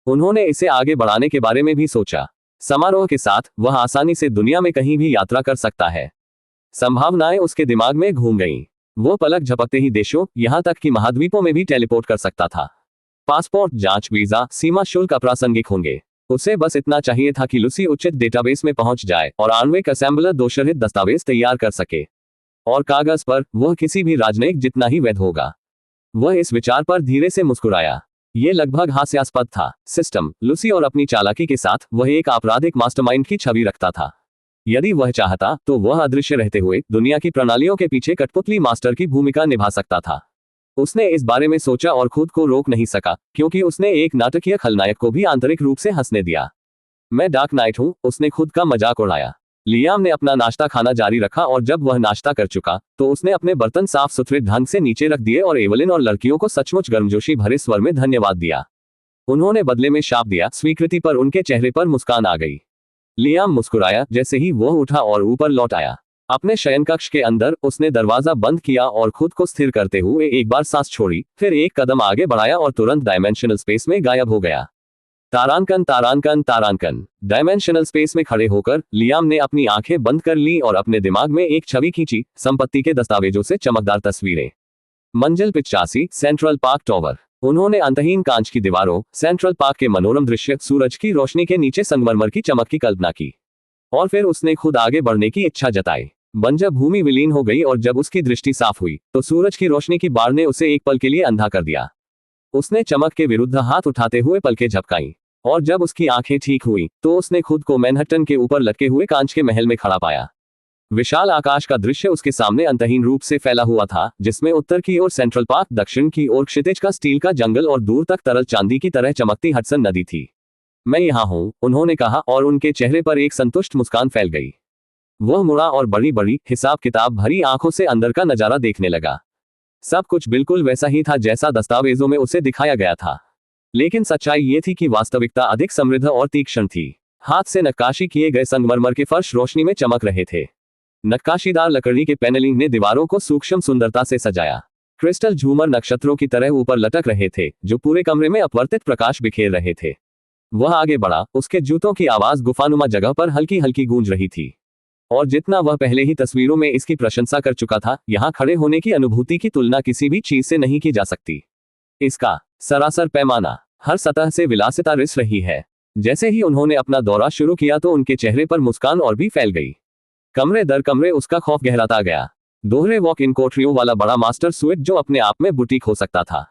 उन्होंने इसे आगे बढ़ाने के बारे में भी सोचा। समारोह के साथ वह आसानी से दुनिया में कहीं भी यात्रा कर सकता है। संभावनाएं उसके दिमाग में घूम गईं। वो पलक झपकते ही देशों, यहां तक कि महाद्वीपों में भी टेलीपोर्ट कर सकता था। पासपोर्ट जांच, वीजा, सीमा शुल्क अप्रासंगिक होंगे। उसे बस इतना चाहिए था कि लूसी उचित डेटाबेस में पहुंच जाए और आणविक असेंबलर दोषरहित दस्तावेज तैयार कर सके। और कागज पर वह किसी भी राजनयिक जितना ही वैध होगा। वह इस विचार पर धीरे से मुस्कुराया। यह लगभग हास्यास्पद था। सिस्टम, लूसी और अपनी चालाकी के साथ वह एक आपराधिक मास्टरमाइंड की छवि रखता था। यदि वह चाहता तो वह अदृश्य रहते हुए दुनिया की प्रणालियों के पीछे कठपुतली मास्टर की भूमिका निभा सकता था। उसने इस बारे में सोचा और खुद को रोक नहीं सका, क्योंकि उसने एक नाटकीय खलनायक को भी आंतरिक रूप से हंसने दिया। मैं डार्क नाइट हूं, उसने खुद का मजाक उड़ाया। लियाम ने अपना नाश्ता खाना जारी रखा और जब वह नाश्ता कर चुका तो उसने अपने बर्तन साफ सुथरे ढंग से नीचे रख दिए और एवलिन और लड़कियों को सचमुच गर्मजोशी भरे स्वर में धन्यवाद दिया। उन्होंने बदले में शाप दिया। स्वीकृति पर उनके चेहरे पर मुस्कान आ गई। लियाम मुस्कुराया जैसे ही वह उठा और ऊपर लौट आया। अपने शयनकक्ष के अंदर उसने दरवाजा बंद किया और खुद को स्थिर करते हुए एक बार सांस छोड़ी, फिर एक कदम आगे बढ़ाया और तुरंत डायमेंशनल स्पेस में गायब हो गया। तारांकन तारांकन तारांकन। डायमेंशनल स्पेस में खड़े होकर लियाम ने अपनी आंखें बंद कर ली और अपने दिमाग में एक छवि खींची। संपत्ति के दस्तावेजों से चमकदार तस्वीरें। मंजिल 85, सेंट्रल पार्क टॉवर। उन्होंने अंतहीन कांच की दीवारों, सेंट्रल पार्क के मनोरम दृश्य, सूरज की रोशनी के नीचे संगमरमर की चमक की कल्पना की। और फिर उसने खुद आगे बढ़ने की इच्छा जताई। बंजर भूमि विलीन हो गई और जब उसकी दृष्टि साफ हुई तो सूरज की रोशनी की बाढ़ ने उसे एक पल के लिए अंधा कर दिया। उसने चमक के विरुद्ध हाथ उठाते हुए पलकें झपकाईं और जब उसकी आंखें ठीक हुई तो उसने खुद को मैनहट्टन के ऊपर लटके हुए कांच के महल में खड़ा पाया। विशाल आकाश का दृश्य उसके सामने अंतहीन रूप से फैला हुआ था, जिसमें उत्तर की ओर सेंट्रल पार्क, दक्षिण की ओर क्षितिज का स्टील का जंगल और दूर तक तरल चांदी की तरह चमकती हडसन नदी थी। मैं यहाँ हूँ, उन्होंने कहा और उनके चेहरे पर एक संतुष्ट मुस्कान फैल गई। वह मुड़ा और बड़ी बड़ी हिसाब किताब भरी आंखों से अंदर का नजारा देखने लगा। सब कुछ बिल्कुल वैसा ही था जैसा दस्तावेजों में उसे दिखाया गया था, लेकिन सच्चाई ये थी कि वास्तविकता अधिक समृद्ध और तीक्ष्ण थी। हाथ से नक्काशी किए गए संगमरमर के फर्श रोशनी में चमक रहे थे। नक्काशीदार लकड़ी के पैनलिंग ने दीवारों को सूक्ष्म सुंदरता से सजाया। क्रिस्टल झूमर नक्षत्रों की तरह ऊपर लटक रहे थे, जो पूरे कमरे में अपवर्तित प्रकाश बिखेर रहे थे। वह आगे बढ़ा, उसके जूतों की आवाज गुफानुमा जगह पर हल्की हल्की गूंज रही थी। और जितना वह पहले ही तस्वीरों में इसकी प्रशंसा कर चुका था, यहाँ खड़े होने की अनुभूति की तुलना किसी भी चीज से नहीं की जा सकती। इसका सरासर पैमाना, हर सतह से विलासिता रिस रही है। जैसे ही उन्होंने अपना दौरा शुरू किया तो उनके चेहरे पर मुस्कान और भी फैल गई। कमरे दर कमरे उसका खौफ गहराता गया। दोहरे वॉक इन कोठरियों वाला बड़ा मास्टर स्वीट जो अपने आप में बुटीक हो सकता था।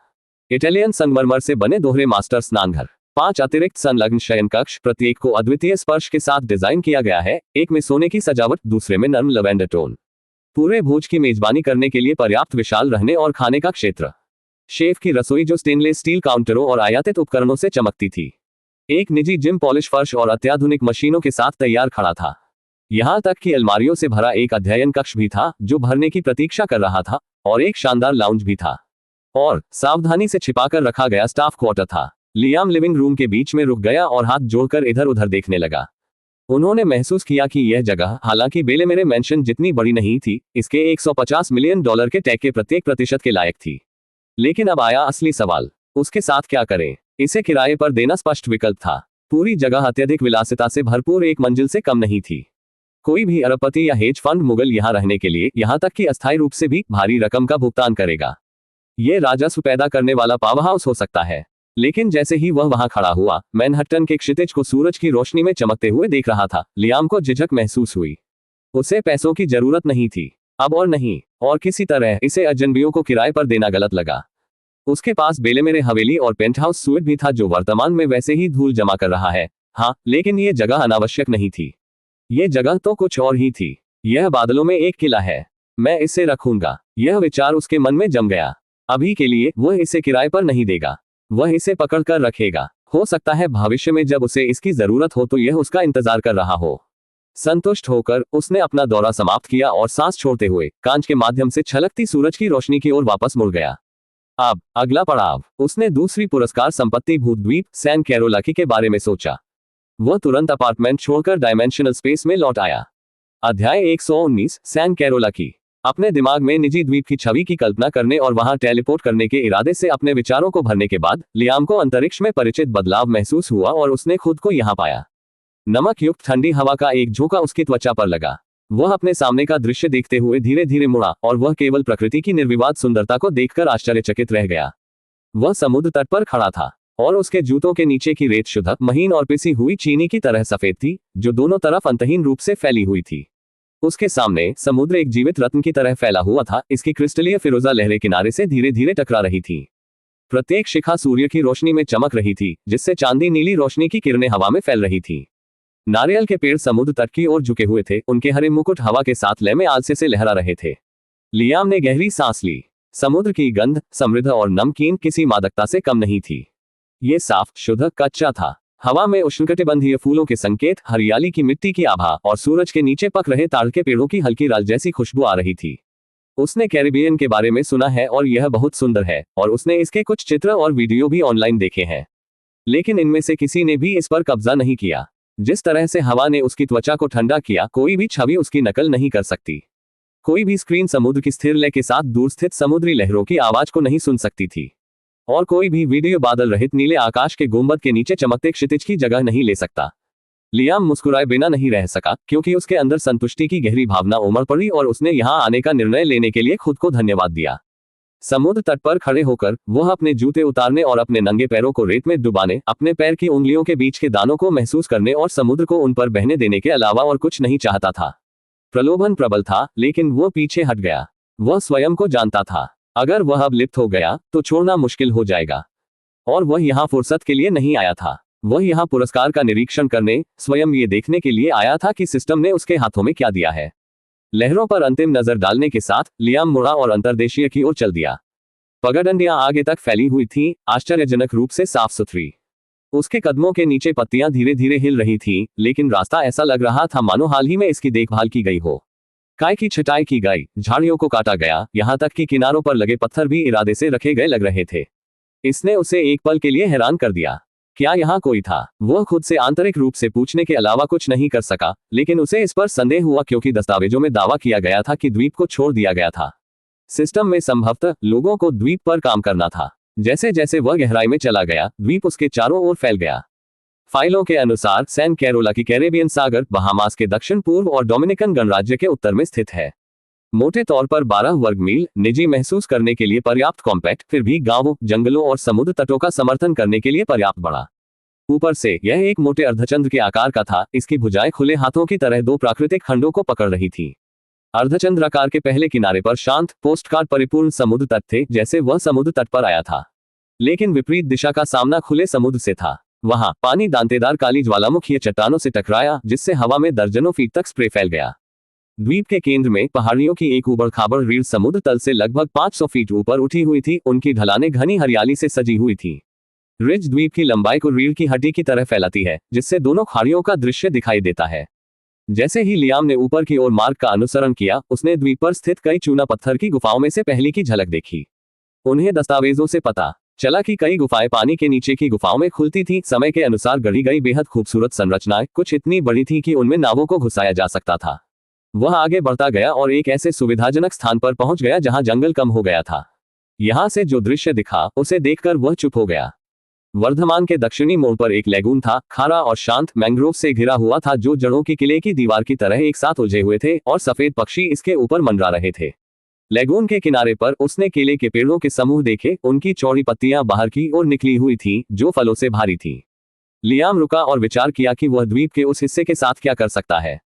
इटालियन संगमरमर से बने दोहरे मास्टर स्नानघर। 5 अतिरिक्त संलग्न शयन कक्ष, प्रत्येक को अद्वितीय स्पर्श के साथ डिजाइन किया गया है। एक में सोने की सजावट, दूसरे में नर्म लवेंडर टोन। पूरे भोज की मेजबानी करने के लिए पर्याप्त विशाल रहने और खाने का क्षेत्र। शेफ की रसोई जो स्टेनलेस स्टील काउंटरों और आयातित उपकरणों से चमकती थी। एक निजी जिम, पॉलिश फर्श और अत्याधुनिक मशीनों के साथ तैयार खड़ा था। यहां तक कि अलमारियों से भरा एक अध्ययन कक्ष भी था जो भरने की प्रतीक्षा कर रहा था, और एक शानदार लाउंज भी था, और सावधानी से छिपाकर रखा गया स्टाफ क्वार्टर था। लियाम लिविंग रूम के बीच में रुक गया और हाथ जोड़कर इधर उधर देखने लगा। उन्होंने महसूस किया कि यह जगह, हालांकि बेलेमेरे मैंशन जितनी बड़ी नहीं थी, इसके $150 मिलियन के टैग के प्रत्येक प्रतिशत के लायक थी। लेकिन अब आया असली सवाल, उसके साथ क्या करें? इसे किराए पर देना स्पष्ट विकल्प था। पूरी जगह अत्यधिक विलासिता से भरपूर एक मंजिल से कम नहीं थी। कोई भी अरबपति या हेज फंड मुगल यहाँ रहने के लिए, यहाँ तक कि अस्थायी रूप से भी, भारी रकम का भुगतान करेगा। यह राजस्व पैदा करने वाला पावर हाउस हो सकता है। लेकिन जैसे ही वह वहां खड़ा हुआ, मैनहट्टन के क्षितिज को सूरज की रोशनी में चमकते हुए देख रहा था, लियाम को झिझक महसूस हुई। उसे पैसों की जरूरत नहीं थी, अब और नहीं, और किसी तरह इसे अजनबियों को किराए पर देना गलत लगा। उसके पास बेलेमेरे हवेली और पेंटहाउस स्वीट भी था जो वर्तमान में वैसे ही धूल जमा कर रहा है। हाँ, लेकिन ये जगह अनावश्यक नहीं थी। ये जगह तो कुछ और ही थी। यह बादलों में एक किला है, मैं इसे रखूंगा। यह विचार उसके मन में जम गया। अभी के लिए वह इसे किराए पर नहीं देगा, वह इसे पकड़ कर रखेगा। हो सकता है भविष्य में जब उसे इसकी जरूरत हो तो यह उसका इंतजार कर रहा हो। संतुष्ट होकर उसने अपना दौरा समाप्त किया और सांस छोड़ते हुए कांच के माध्यम से छलकती सूरज की रोशनी की ओर वापस मुड़ गया। अब अगला पड़ाव, उसने दूसरी पुरस्कार संपत्ति भूत द्वीप सैन कैरोलाकी के बारे में सोचा। वह तुरंत अपार्टमेंट छोड़कर डायमेंशनल स्पेस में लौट आया। अध्याय 119 सैन कैरोलाकी। अपने दिमाग में निजी द्वीप की छवि की कल्पना करने और वहां टेलीपोर्ट करने के इरादे से अपने विचारों को भरने के बाद लियाम को अंतरिक्ष में परिचित बदलाव महसूस हुआ और उसने खुद को यहां पाया। नमक युक्त ठंडी हवा का एक झोंका उसकी त्वचा पर लगा। वह अपने सामने का दृश्य देखते हुए धीरे धीरे मुड़ा और वह केवल प्रकृति की निर्विवाद सुंदरता को देखकर आश्चर्यचकित रह गया। वह समुद्र तट पर खड़ा था और उसके जूतों के नीचे की रेत शुद्ध, महीन और पिसी हुई चीनी की तरह सफेद थी, जो दोनों तरफ अंतहीन रूप से फैली हुई थी। उसके सामने समुद्र एक जीवित रत्न की तरह फैला हुआ था। इसकी क्रिस्टलीय फिरोजा लहरें किनारे से धीरे धीरे टकरा रही थी। प्रत्येक शिखा सूर्य की रोशनी में चमक रही थी, जिससे चांदी नीली रोशनी की किरणें हवा में फैल रही थी। नारियल के पेड़ समुद्र तट की ओर झुके हुए थे, उनके हरे मुकुट हवा के साथ लय में आलसे से लहरा रहे थे। लियाम ने गहरी सांस ली। समुद्र की गंध समृद्ध और नमकीन, किसी मादकता से कम नहीं थी। ये साफ, शुद्ध, कच्चा था। हवा में उष्णकटिबंधीय फूलों के संकेत, हरियाली की मिट्टी की आभा और सूरज के नीचे पक रहे ताड़ के पेड़ों की हल्की राल जैसी खुशबू आ रही थी। उसने कैरिबियन के बारे में सुना है और यह बहुत सुंदर है, और उसने इसके कुछ चित्र और वीडियो भी ऑनलाइन देखे हैं, लेकिन इनमें से किसी ने भी इस पर कब्जा नहीं किया। जिस तरह से हवा ने उसकी त्वचा को ठंडा किया, कोई भी छवि उसकी नकल नहीं कर सकती। कोई भी स्क्रीन समुद्र की स्थिर लय के साथ दूर स्थित समुद्री लहरों की आवाज को नहीं सुन सकती थी, और कोई भी वीडियो बादल रहित नीले आकाश के गुंबद के नीचे चमकते क्षितिज की जगह नहीं ले सकता। लियाम मुस्कुराए बिना नहीं रह सका, क्योंकि उसके अंदर संतुष्टि की गहरी भावना उमड़ पड़ी और उसने यहां आने का निर्णय लेने के लिए खुद को धन्यवाद दिया। समुद्र तट पर खड़े होकर वह अपने जूते उतारने और अपने नंगे पैरों को रेत में डुबाने, अपने पैर की उंगलियों के बीच के दानों को महसूस करने और समुद्र को उन पर बहने देने के अलावा और कुछ नहीं चाहता था। प्रलोभन प्रबल था, लेकिन वह पीछे हट गया। वह स्वयं को जानता था, अगर वह अब लिप्त हो गया तो छोड़ना मुश्किल हो जाएगा। और वह यहाँ फुर्सत के लिए नहीं आया था, वह यहाँ पुरस्कार का निरीक्षण करने, स्वयं ये देखने के लिए आया था कि सिस्टम ने उसके हाथों में क्या दिया है। लहरों पर अंतिम नजर डालने के साथ लियाम मुड़ा और अंतर्देशीय की ओर चल दिया। पगडंडियां आगे तक फैली हुई थीं, आश्चर्यजनक रूप से साफ सुथरी। उसके कदमों के नीचे पत्तियां धीरे धीरे हिल रही थीं, लेकिन रास्ता ऐसा लग रहा था मानो हाल ही में इसकी देखभाल की गई हो। काय की छटाई की गई, झाड़ियों को काटा गया, यहाँ तक कि किनारों पर लगे पत्थर भी इरादे से रखे गए लग रहे थे। इसने उसे एक पल के लिए हैरान कर दिया। क्या यहाँ कोई था? वह खुद से आंतरिक रूप से पूछने के अलावा कुछ नहीं कर सका, लेकिन उसे इस पर संदेह हुआ क्योंकि दस्तावेजों में दावा किया गया था कि द्वीप को छोड़ दिया गया था। सिस्टम में संभवतः लोगों को द्वीप पर काम करना था। जैसे जैसे वह गहराई में चला गया, द्वीप उसके चारों ओर फैल गया। फाइलों के अनुसार सैन कैरोलाकी कैरेबियन सागर, बहामास के दक्षिण पूर्व और डोमिनिकन गणराज्य के उत्तर में स्थित है। मोटे तौर पर 12 वर्ग मील, निजी महसूस करने के लिए पर्याप्त कॉम्पैक्ट, फिर भी गांवों, जंगलों और समुद्र तटों का समर्थन करने के लिए पर्याप्त बड़ा। ऊपर से यह एक मोटे अर्धचंद्र के आकार का था। इसकी भुजाएं खुले हाथों की तरह दो प्राकृतिक खंडों को पकड़ रही थी। अर्धचंद्राकार के पहले किनारे पर शांत, पोस्टकार्ड परिपूर्ण समुद्र तट थे, जैसे वह समुद्र तट पर आया था। लेकिन विपरीत दिशा का सामना खुले समुद्र से था। वहां पानी दांतेदार काली ज्वालामुखीय चट्टानों से टकराया, जिससे हवा में दर्जनों फीट तक स्प्रे फैल गया। द्वीप के केंद्र में पहाड़ियों की एक उबड़-खाबड़ रीढ़ समुद्र तल से लगभग 500 फीट ऊपर उठी हुई थी। उनकी ढलानें घनी हरियाली से सजी हुई थी। रिज द्वीप की लंबाई को रीढ़ की हड्डी की तरह फैलाती है, जिससे दोनों खाड़ियों का दृश्य दिखाई देता है। जैसे ही लियाम ने ऊपर की ओर मार्ग का अनुसरण किया, उसने द्वीप पर स्थित कई चूना पत्थर की गुफाओं में से पहली की झलक देखी। उन्हें दस्तावेजों से पता चला कि कई गुफाएं पानी के नीचे की गुफाओं में खुलती थीं। समय के अनुसार गढ़ी गई बेहद खूबसूरत संरचनाएं, कुछ इतनी बड़ी थीं कि उनमें नावों को घुसाया जा सकता था। वह आगे बढ़ता गया और एक ऐसे सुविधाजनक स्थान पर पहुंच गया जहां जंगल कम हो गया था। यहां से जो दृश्य दिखा, उसे देखकर वह चुप हो गया। वर्धमान के दक्षिणी मोड़ पर एक लैगून था, खारा और शांत, मैंग्रोव से घिरा हुआ था, जो जड़ों की किले की दीवार की तरह एक साथ उलझे हुए थे, और सफेद पक्षी इसके ऊपर मंडरा रहे थे। लैगून के किनारे पर उसने केले के पेड़ों के समूह देखे। उनकी चौड़ी पत्तियां बाहर की ओर निकली हुई थीं, जो फलों से भारी थीं। लियाम रुका और विचार किया कि वह द्वीप के उस हिस्से के साथ क्या कर सकता है।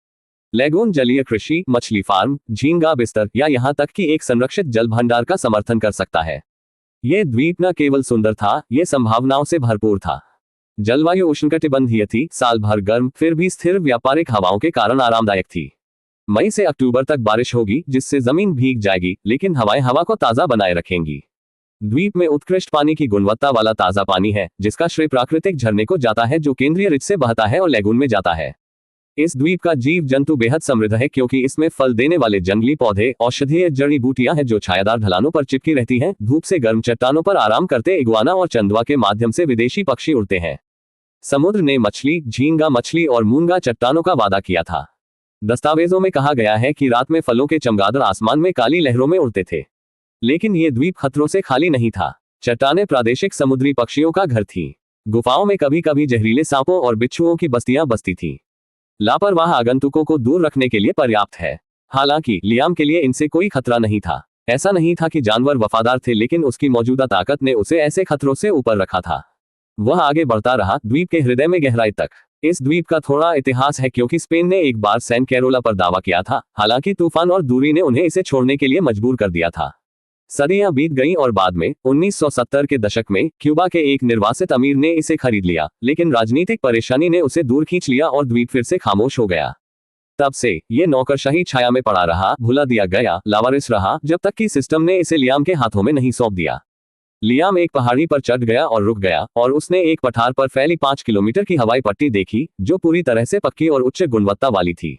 लैगून जलीय कृषि, मछली फार्म, झींगा बिस्तर या यहां तक कि एक संरक्षित जल भंडार का समर्थन कर सकता है। ये द्वीप न केवल सुंदर था, ये संभावनाओं से भरपूर था। जलवायु उष्णकटिबंधीय थी, साल भर गर्म, फिर भी स्थिर व्यापारिक हवाओं के कारण आरामदायक थी। मई से अक्टूबर तक बारिश होगी, जिससे जमीन भीग जाएगी, लेकिन हवाएं हवा को ताजा बनाए रखेंगी। द्वीप में उत्कृष्ट पानी की गुणवत्ता वाला ताजा पानी है, जिसका श्रेय प्राकृतिक झरने को जाता है जो केंद्रीय रिज से बहता है और लेगून में जाता है। इस द्वीप का जीव जंतु बेहद समृद्ध है, क्योंकि इसमें फल देने वाले जंगली पौधे, औषधीय जड़ी बूटियां हैं जो छायादार ढलानों पर चिपकी रहती हैं। धूप से गर्म चट्टानों पर आराम करते इग्वाना और चंदवा के माध्यम से विदेशी पक्षी उड़ते हैं। समुद्र ने मछली, झींगा मछली और मूंगा चट्टानों का वादा किया था। दस्तावेजों में कहा गया है कि रात में फलों के चमगादड़ आसमान में काली लहरों में उड़ते थे। लेकिन ये द्वीप खतरों से खाली नहीं था। चट्टानें प्रादेशिक समुद्री पक्षियों का घर थी। गुफाओं में कभी कभी जहरीले सांपों और बिच्छुओं की बस्तियां बसती थीं। लापरवाह आगंतुकों को दूर रखने के लिए पर्याप्त है। हालांकि लियाम के लिए इनसे कोई खतरा नहीं था। ऐसा नहीं था कि जानवर वफादार थे, लेकिन उसकी मौजूदा ताकत ने उसे ऐसे खतरों से ऊपर रखा था। वह आगे बढ़ता रहा, द्वीप के हृदय में गहराई तक। इस द्वीप का थोड़ा इतिहास है, क्योंकि स्पेन ने एक बार सैन कैरोला पर दावा किया था। हालांकि तूफान और दूरी ने उन्हें इसे छोड़ने के लिए मजबूर कर दिया था। सदियां बीत गईं और बाद में 1970 के दशक में क्यूबा के एक निर्वासित अमीर ने इसे खरीद लिया, लेकिन राजनीतिक परेशानी ने उसे दूर खींच लिया और द्वीप फिर से खामोश हो गया। तब से ये नौकरशाही छाया में पड़ा रहा, भुला दिया गया, लावारिस रहा, जब तक कि सिस्टम ने इसे लियाम के हाथों में नहीं सौंप दिया। लियाम एक पहाड़ी पर चढ़ गया और रुक गया, और उसने एक पठार पर फैली 5 किलोमीटर की हवाई पट्टी देखी, जो पूरी तरह से पक्की और उच्च गुणवत्ता वाली थी।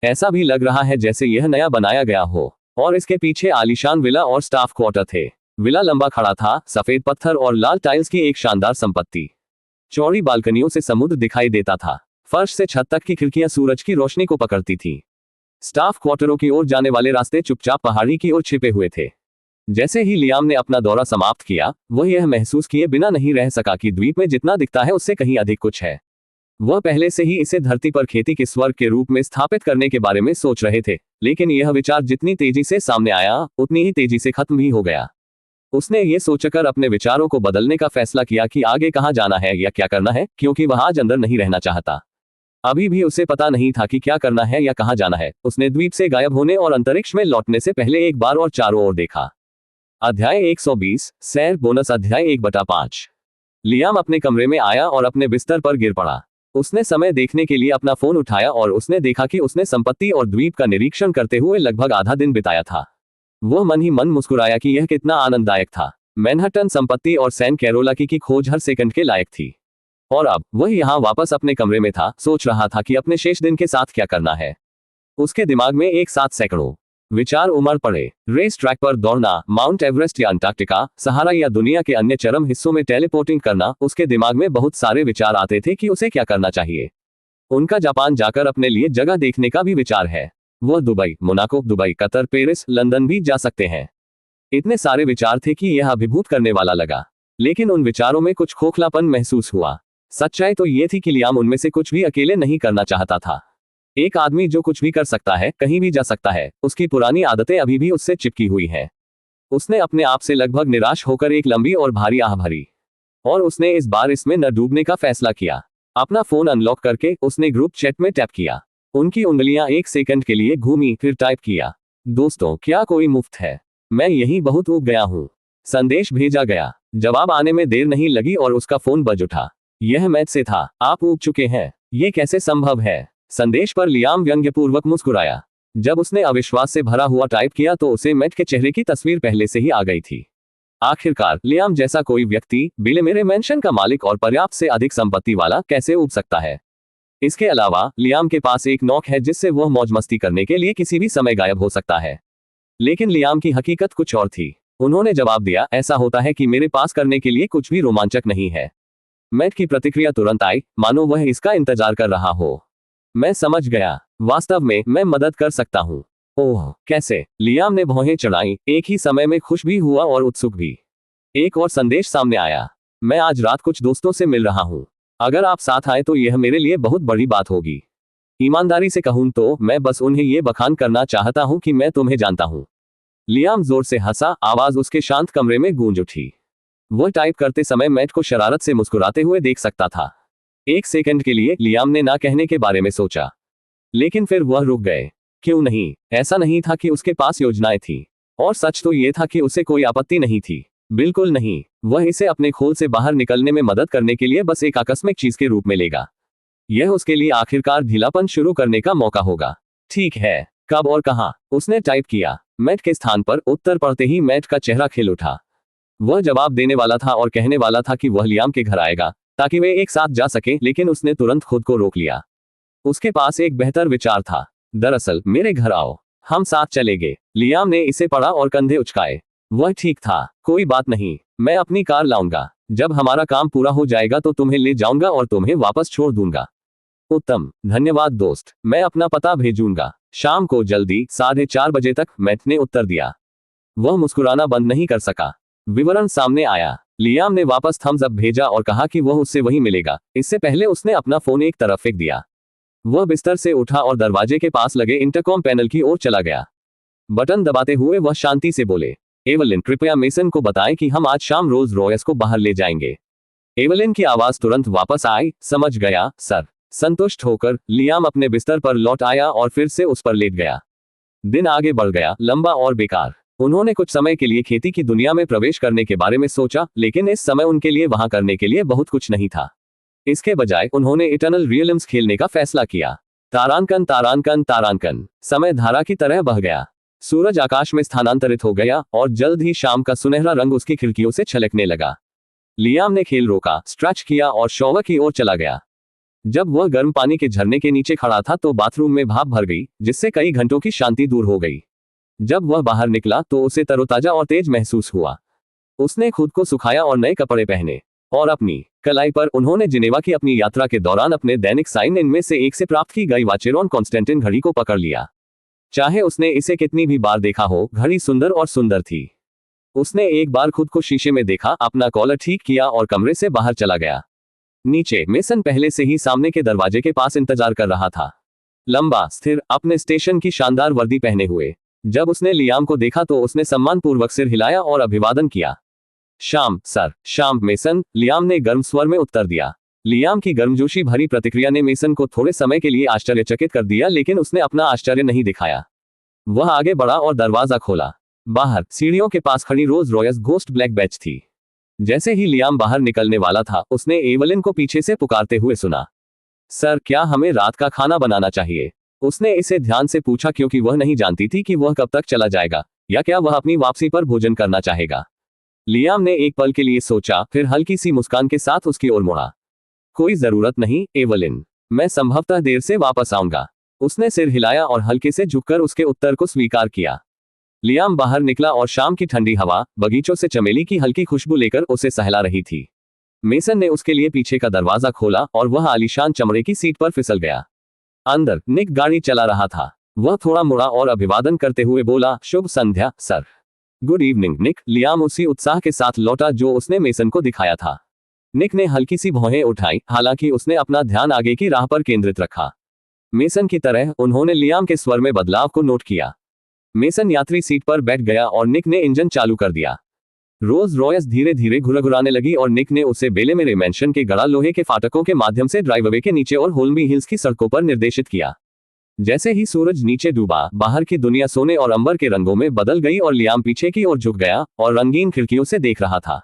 ऐसा भी लग रहा है जैसे यह नया बनाया गया हो, और इसके पीछे आलीशान विला और स्टाफ क्वार्टर थे। विला लंबा खड़ा था, सफेद पत्थर और लाल टाइल्स की एक शानदार संपत्ति। चौड़ी बालकनियों से समुद्र दिखाई देता था। फर्श से छत तक की खिड़कियां सूरज की रोशनी को पकड़ती थीं। स्टाफ क्वार्टरों की ओर जाने वाले रास्ते चुपचाप पहाड़ी की ओर छिपे हुए थे। जैसे ही लियाम ने अपना दौरा समाप्त किया, वह यह महसूस किए बिना नहीं रह सका कि द्वीप में जितना दिखता है उससे कहीं अधिक कुछ है। वह पहले से ही इसे धरती पर खेती के स्वर्ग के रूप में स्थापित करने के बारे में सोच रहे थे, लेकिन यह विचार जितनी तेजी से सामने आया, उतनी ही तेजी से खत्म भी हो गया। उसने ये सोचकर अपने विचारों को बदलने का फैसला किया कि आगे कहाँ जाना है या क्या करना है, क्योंकि वह आज अंदर नहीं रहना चाहता। अभी भी उसे पता नहीं था कि क्या करना है या कहाँ जाना है। उसने द्वीप से गायब होने और अंतरिक्ष में लौटने से पहले एक बार और चारों ओर देखा। अध्याय 120, सैर बोनस अध्याय 1/5। लियाम अपने कमरे में आया और अपने बिस्तर पर गिर पड़ा। उसने समय देखने के लिए अपना फोन उठाया और उसने देखा कि उसने संपत्ति और द्वीप का निरीक्षण करते हुए लगभग आधा दिन बिताया था। वह मन ही मन मुस्कुराया कि यह कितना आनंददायक था। मैनहट्टन संपत्ति और सैन कैरोला की खोज हर सेकंड के लायक थी। और अब वह यहाँ वापस अपने कमरे में था, सोच रहा था कि अपने शेष दिन के साथ क्या करना है। उसके दिमाग में एक साथ सैकड़ों विचार उमड़ पड़े। रेस ट्रैक पर दौड़ना, माउंट एवरेस्ट या अंटार्कटिका, सहारा या दुनिया के अन्य चरम हिस्सों में टेलीपोर्टिंग करना। उसके दिमाग में बहुत सारे विचार आते थे कि उसे क्या करना चाहिए। उनका जापान जाकर अपने लिए जगह देखने का भी विचार है। वह Dubai, Monaco, Dubai, Qatar, Paris, London भी जा सकते हैं। इतने सारे विचार थे कि यह अभिभूत करने वाला लगा, लेकिन उन विचारों में कुछ खोखलापन महसूस हुआ। सच्चाई तो ये थी कि लियाम उनमें से कुछ भी अकेले नहीं करना चाहता था। एक आदमी जो कुछ भी कर सकता है, कहीं भी जा सकता है, उसकी पुरानी आदतें अभी भी उससे चिपकी हुई हैं। उसने अपने आप से लगभग निराश होकर एक लंबी और भारी आह भरी, और उसने इस बार इसमें न डूबने का फैसला किया। अपना फोन अनलॉक करके उसने ग्रुप चैट में टैप किया। उनकी उंगलियां एक सेकंड के लिए घूमी, फिर टाइप किया, दोस्तों क्या कोई मुफ्त है? मैं यही बहुत ऊब गया हूं। संदेश भेजा गया। जवाब आने में देर नहीं लगी और उसका फोन बज उठा। यह मैथ से था। आप ऊब चुके हैं, ये कैसे संभव है? संदेश पर लियाम व्यंग्यपूर्वक मुस्कुराया। जब उसने अविश्वास से भरा हुआ टाइप किया तो उसे मैट के चेहरे की तस्वीर पहले से ही आ गई थी। आखिरकार लियाम जैसा कोई व्यक्ति बिलेमेरे मैंशन का मालिक और पर्याप्त से अधिक संपत्ति वाला कैसे उब सकता है? इसके अलावा लियाम के पास एक नौक है जिससे वह मौज मस्ती करने के लिए किसी भी समय गायब हो सकता है। लेकिन लियाम की हकीकत कुछ और थी। उन्होंने जवाब दिया, ऐसा होता है कि मेरे पास करने के लिए कुछ भी रोमांचक नहीं है। मैट की प्रतिक्रिया तुरंत आई, मानो वह इसका इंतजार कर रहा हो। मैं समझ गया, वास्तव में मैं मदद कर सकता हूँ। ओह कैसे? लियाम ने भौहें चढ़ाई, एक ही समय में खुश भी हुआ और उत्सुक भी। एक और संदेश सामने आया, मैं आज रात कुछ दोस्तों से मिल रहा हूँ। अगर आप साथ आए तो यह मेरे लिए बहुत बड़ी बात होगी। ईमानदारी से कहूँ तो मैं बस उन्हें ये बखान करना चाहता हूँ कि मैं तुम्हें जानता हूँ। लियाम जोर से हंसा, आवाज उसके शांत कमरे में गूंज उठी। वह टाइप करते समय मैट को शरारत से मुस्कुराते हुए देख सकता था। एक सेकंड के लिए लियाम ने ना कहने के बारे में सोचा, लेकिन फिर वह रुक गए। क्यों नहीं? ऐसा नहीं था कि उसके पास योजनाएं थी, और सच तो यह था कि उसे कोई आपत्ति नहीं थी। बिल्कुल नहीं, वह इसे अपने खोल से बाहर निकलने में मदद करने के लिए बस एक आकस्मिक चीज के रूप में लेगा। यह उसके लिए आखिरकार ढीलापन शुरू करने का मौका होगा। ठीक है, कब और कहां? उसने टाइप किया। मैट के स्थान पर उत्तर पढ़ते ही मैट का चेहरा खिल उठा। वह जवाब देने वाला था और कहने वाला था कि वह लियाम के घर आएगा ताकि वे एक साथ जा सके, लेकिन उसने तुरंत खुद को रोक लिया। उसके पास एक बेहतर विचार था। दरअसल, मेरे घर आओ, हम साथ चलेंगे। लियाम ने इसे पढ़ा और कंधे उचकाए। वह ठीक था, कोई बात नहीं, मैं अपनी कार लाऊंगा। जब हमारा काम पूरा हो जाएगा तो तुम्हें ले जाऊंगा और तुम्हें वापस छोड़ दूंगा। उत्तम, धन्यवाद दोस्त, मैं अपना पता भेजूंगा। शाम को जल्दी 4:30 बजे तक, मैट ने उत्तर दिया। वह मुस्कुराना बंद नहीं कर सका। विवरण सामने आया। लियाम ने वापस थम्स अप भेजा और कहा कि वह उससे वहीं मिलेगा। इससे पहले उसने अपना फोन एक तरफ फेंक दिया। वह बिस्तर से उठा और दरवाजे के पास लगे इंटरकॉम पैनल की ओर चला गया। बटन दबाते हुए वह शांति से बोले, एवलिन, कृपया मेसन को बताएं कि हम आज शाम रोल्स रॉयस को बाहर ले जाएंगे। एवलिन की आवाज तुरंत वापस आई, समझ गया सर। संतुष्ट होकर लियाम अपने बिस्तर पर लौट आया और फिर से उस पर लेट गया। दिन आगे बढ़ गया, लंबा और बेकार। उन्होंने कुछ समय के लिए खेती की दुनिया में प्रवेश करने के बारे में सोचा, लेकिन इस समय उनके लिए वहां करने के लिए बहुत कुछ नहीं था। इसके बजाय उन्होंने इटर्नल रियलिम्स खेलने का फैसला किया। तारांकन तारांकन तारांकन, समय धारा की तरह बह गया। सूरज आकाश में स्थानांतरित हो गया और जल्द ही शाम का सुनहरा रंग उसकी खिड़कियों से छलकने लगा। लियाम ने खेल रोका, स्ट्रेच किया और शॉवर की ओर चला गया। जब वह गर्म पानी के झरने के नीचे खड़ा था तो बाथरूम में भाप भर गई, जिससे कई घंटों की शांति दूर हो गई। जब वह बाहर निकला तो उसे तरोताजा और तेज महसूस हुआ। उसने खुद को सुखाया और नए कपड़े पहने और अपनी कलाई पर उन्होंने जिनेवा की अपनी यात्रा के दौरान अपने दैनिक साइन इनमें से एक से प्राप्त की गई वाचेरॉन कॉन्स्टेंटिन घड़ी को पकड़ लिया। चाहे उसने इसे कितनी भी बार देखा हो, घड़ी सुंदर और सुंदर थी। उसने एक बार खुद को शीशे में देखा, अपना कॉलर ठीक किया और कमरे से बाहर चला गया। नीचे मेसन पहले से ही सामने के दरवाजे के पास इंतजार कर रहा था, लंबा, स्थिर, अपने स्टेशन की शानदार वर्दी पहने हुए। जब उसने लियाम को देखा तो उसने सम्मानपूर्वक सिर हिलाया और अभिवादन किया। शाम सर। शाम मेसन, लियाम ने गर्म स्वर में उत्तर दिया। लियाम की गर्मजोशी भरी प्रतिक्रिया ने मेसन को थोड़े समय के लिए आश्चर्यचकित कर दिया, लेकिन उसने अपना आश्चर्य नहीं दिखाया। वह आगे बढ़ा और दरवाजा खोला। बाहर सीढ़ियों के पास खड़ी Rolls Royce ghost black batch थी। जैसे ही लियाम बाहर निकलने वाला था, उसने एवलिन को पीछे से पुकारते हुए सुना। सर, क्या हमें रात का खाना बनाना चाहिए? उसने इसे ध्यान से पूछा क्योंकि वह नहीं जानती थी कि वह कब तक चला जाएगा या क्या वह अपनी वापसी पर भोजन करना चाहेगा। लियाम ने एक पल के लिए सोचा, फिर हल्की सी मुस्कान के साथ उसकी ओर मुड़ा। कोई जरूरत नहीं एवलिन, मैं संभवतः देर से वापस आऊंगा। उसने सिर हिलाया और हल्के से झुककर उसके उत्तर को स्वीकार किया। लियाम बाहर निकला और शाम की ठंडी हवा बगीचों से चमेली की हल्की खुशबू लेकर उसे सहला रही थी। मेसन ने उसके लिए पीछे का दरवाजा खोला और वह आलीशान चमड़े की सीट पर फिसल गया। अंदर निक गाड़ी चला रहा था। वह थोड़ा मुड़ा और अभिवादन करते हुए बोला, शुभ संध्या सर। गुड इवनिंग निक। लियाम उसी उत्साह के साथ लौटा जो उसने मेसन को दिखाया था। निक ने हल्की सी भौहें उठाई, हालांकि उसने अपना ध्यान आगे की राह पर केंद्रित रखा। मेसन की तरह उन्होंने लियाम के स्वर में बदलाव को नोट किया। मेसन यात्री सीट पर बैठ गया और निक ने इंजन चालू कर दिया। रोल्स रॉयस धीरे धीरे घुरघुराने लगी और निक ने उसे बेलेमेरे मैंशन के गड़ा लोहे के फाटकों के माध्यम से ड्राइववे के नीचे और होल्मी हिल्स की सड़कों पर निर्देशित किया। जैसे ही सूरज नीचे डूबा, बाहर की दुनिया सोने और अंबर के रंगों में बदल गई और लियाम पीछे की ओर झुक गया और रंगीन खिड़कियों से देख रहा था।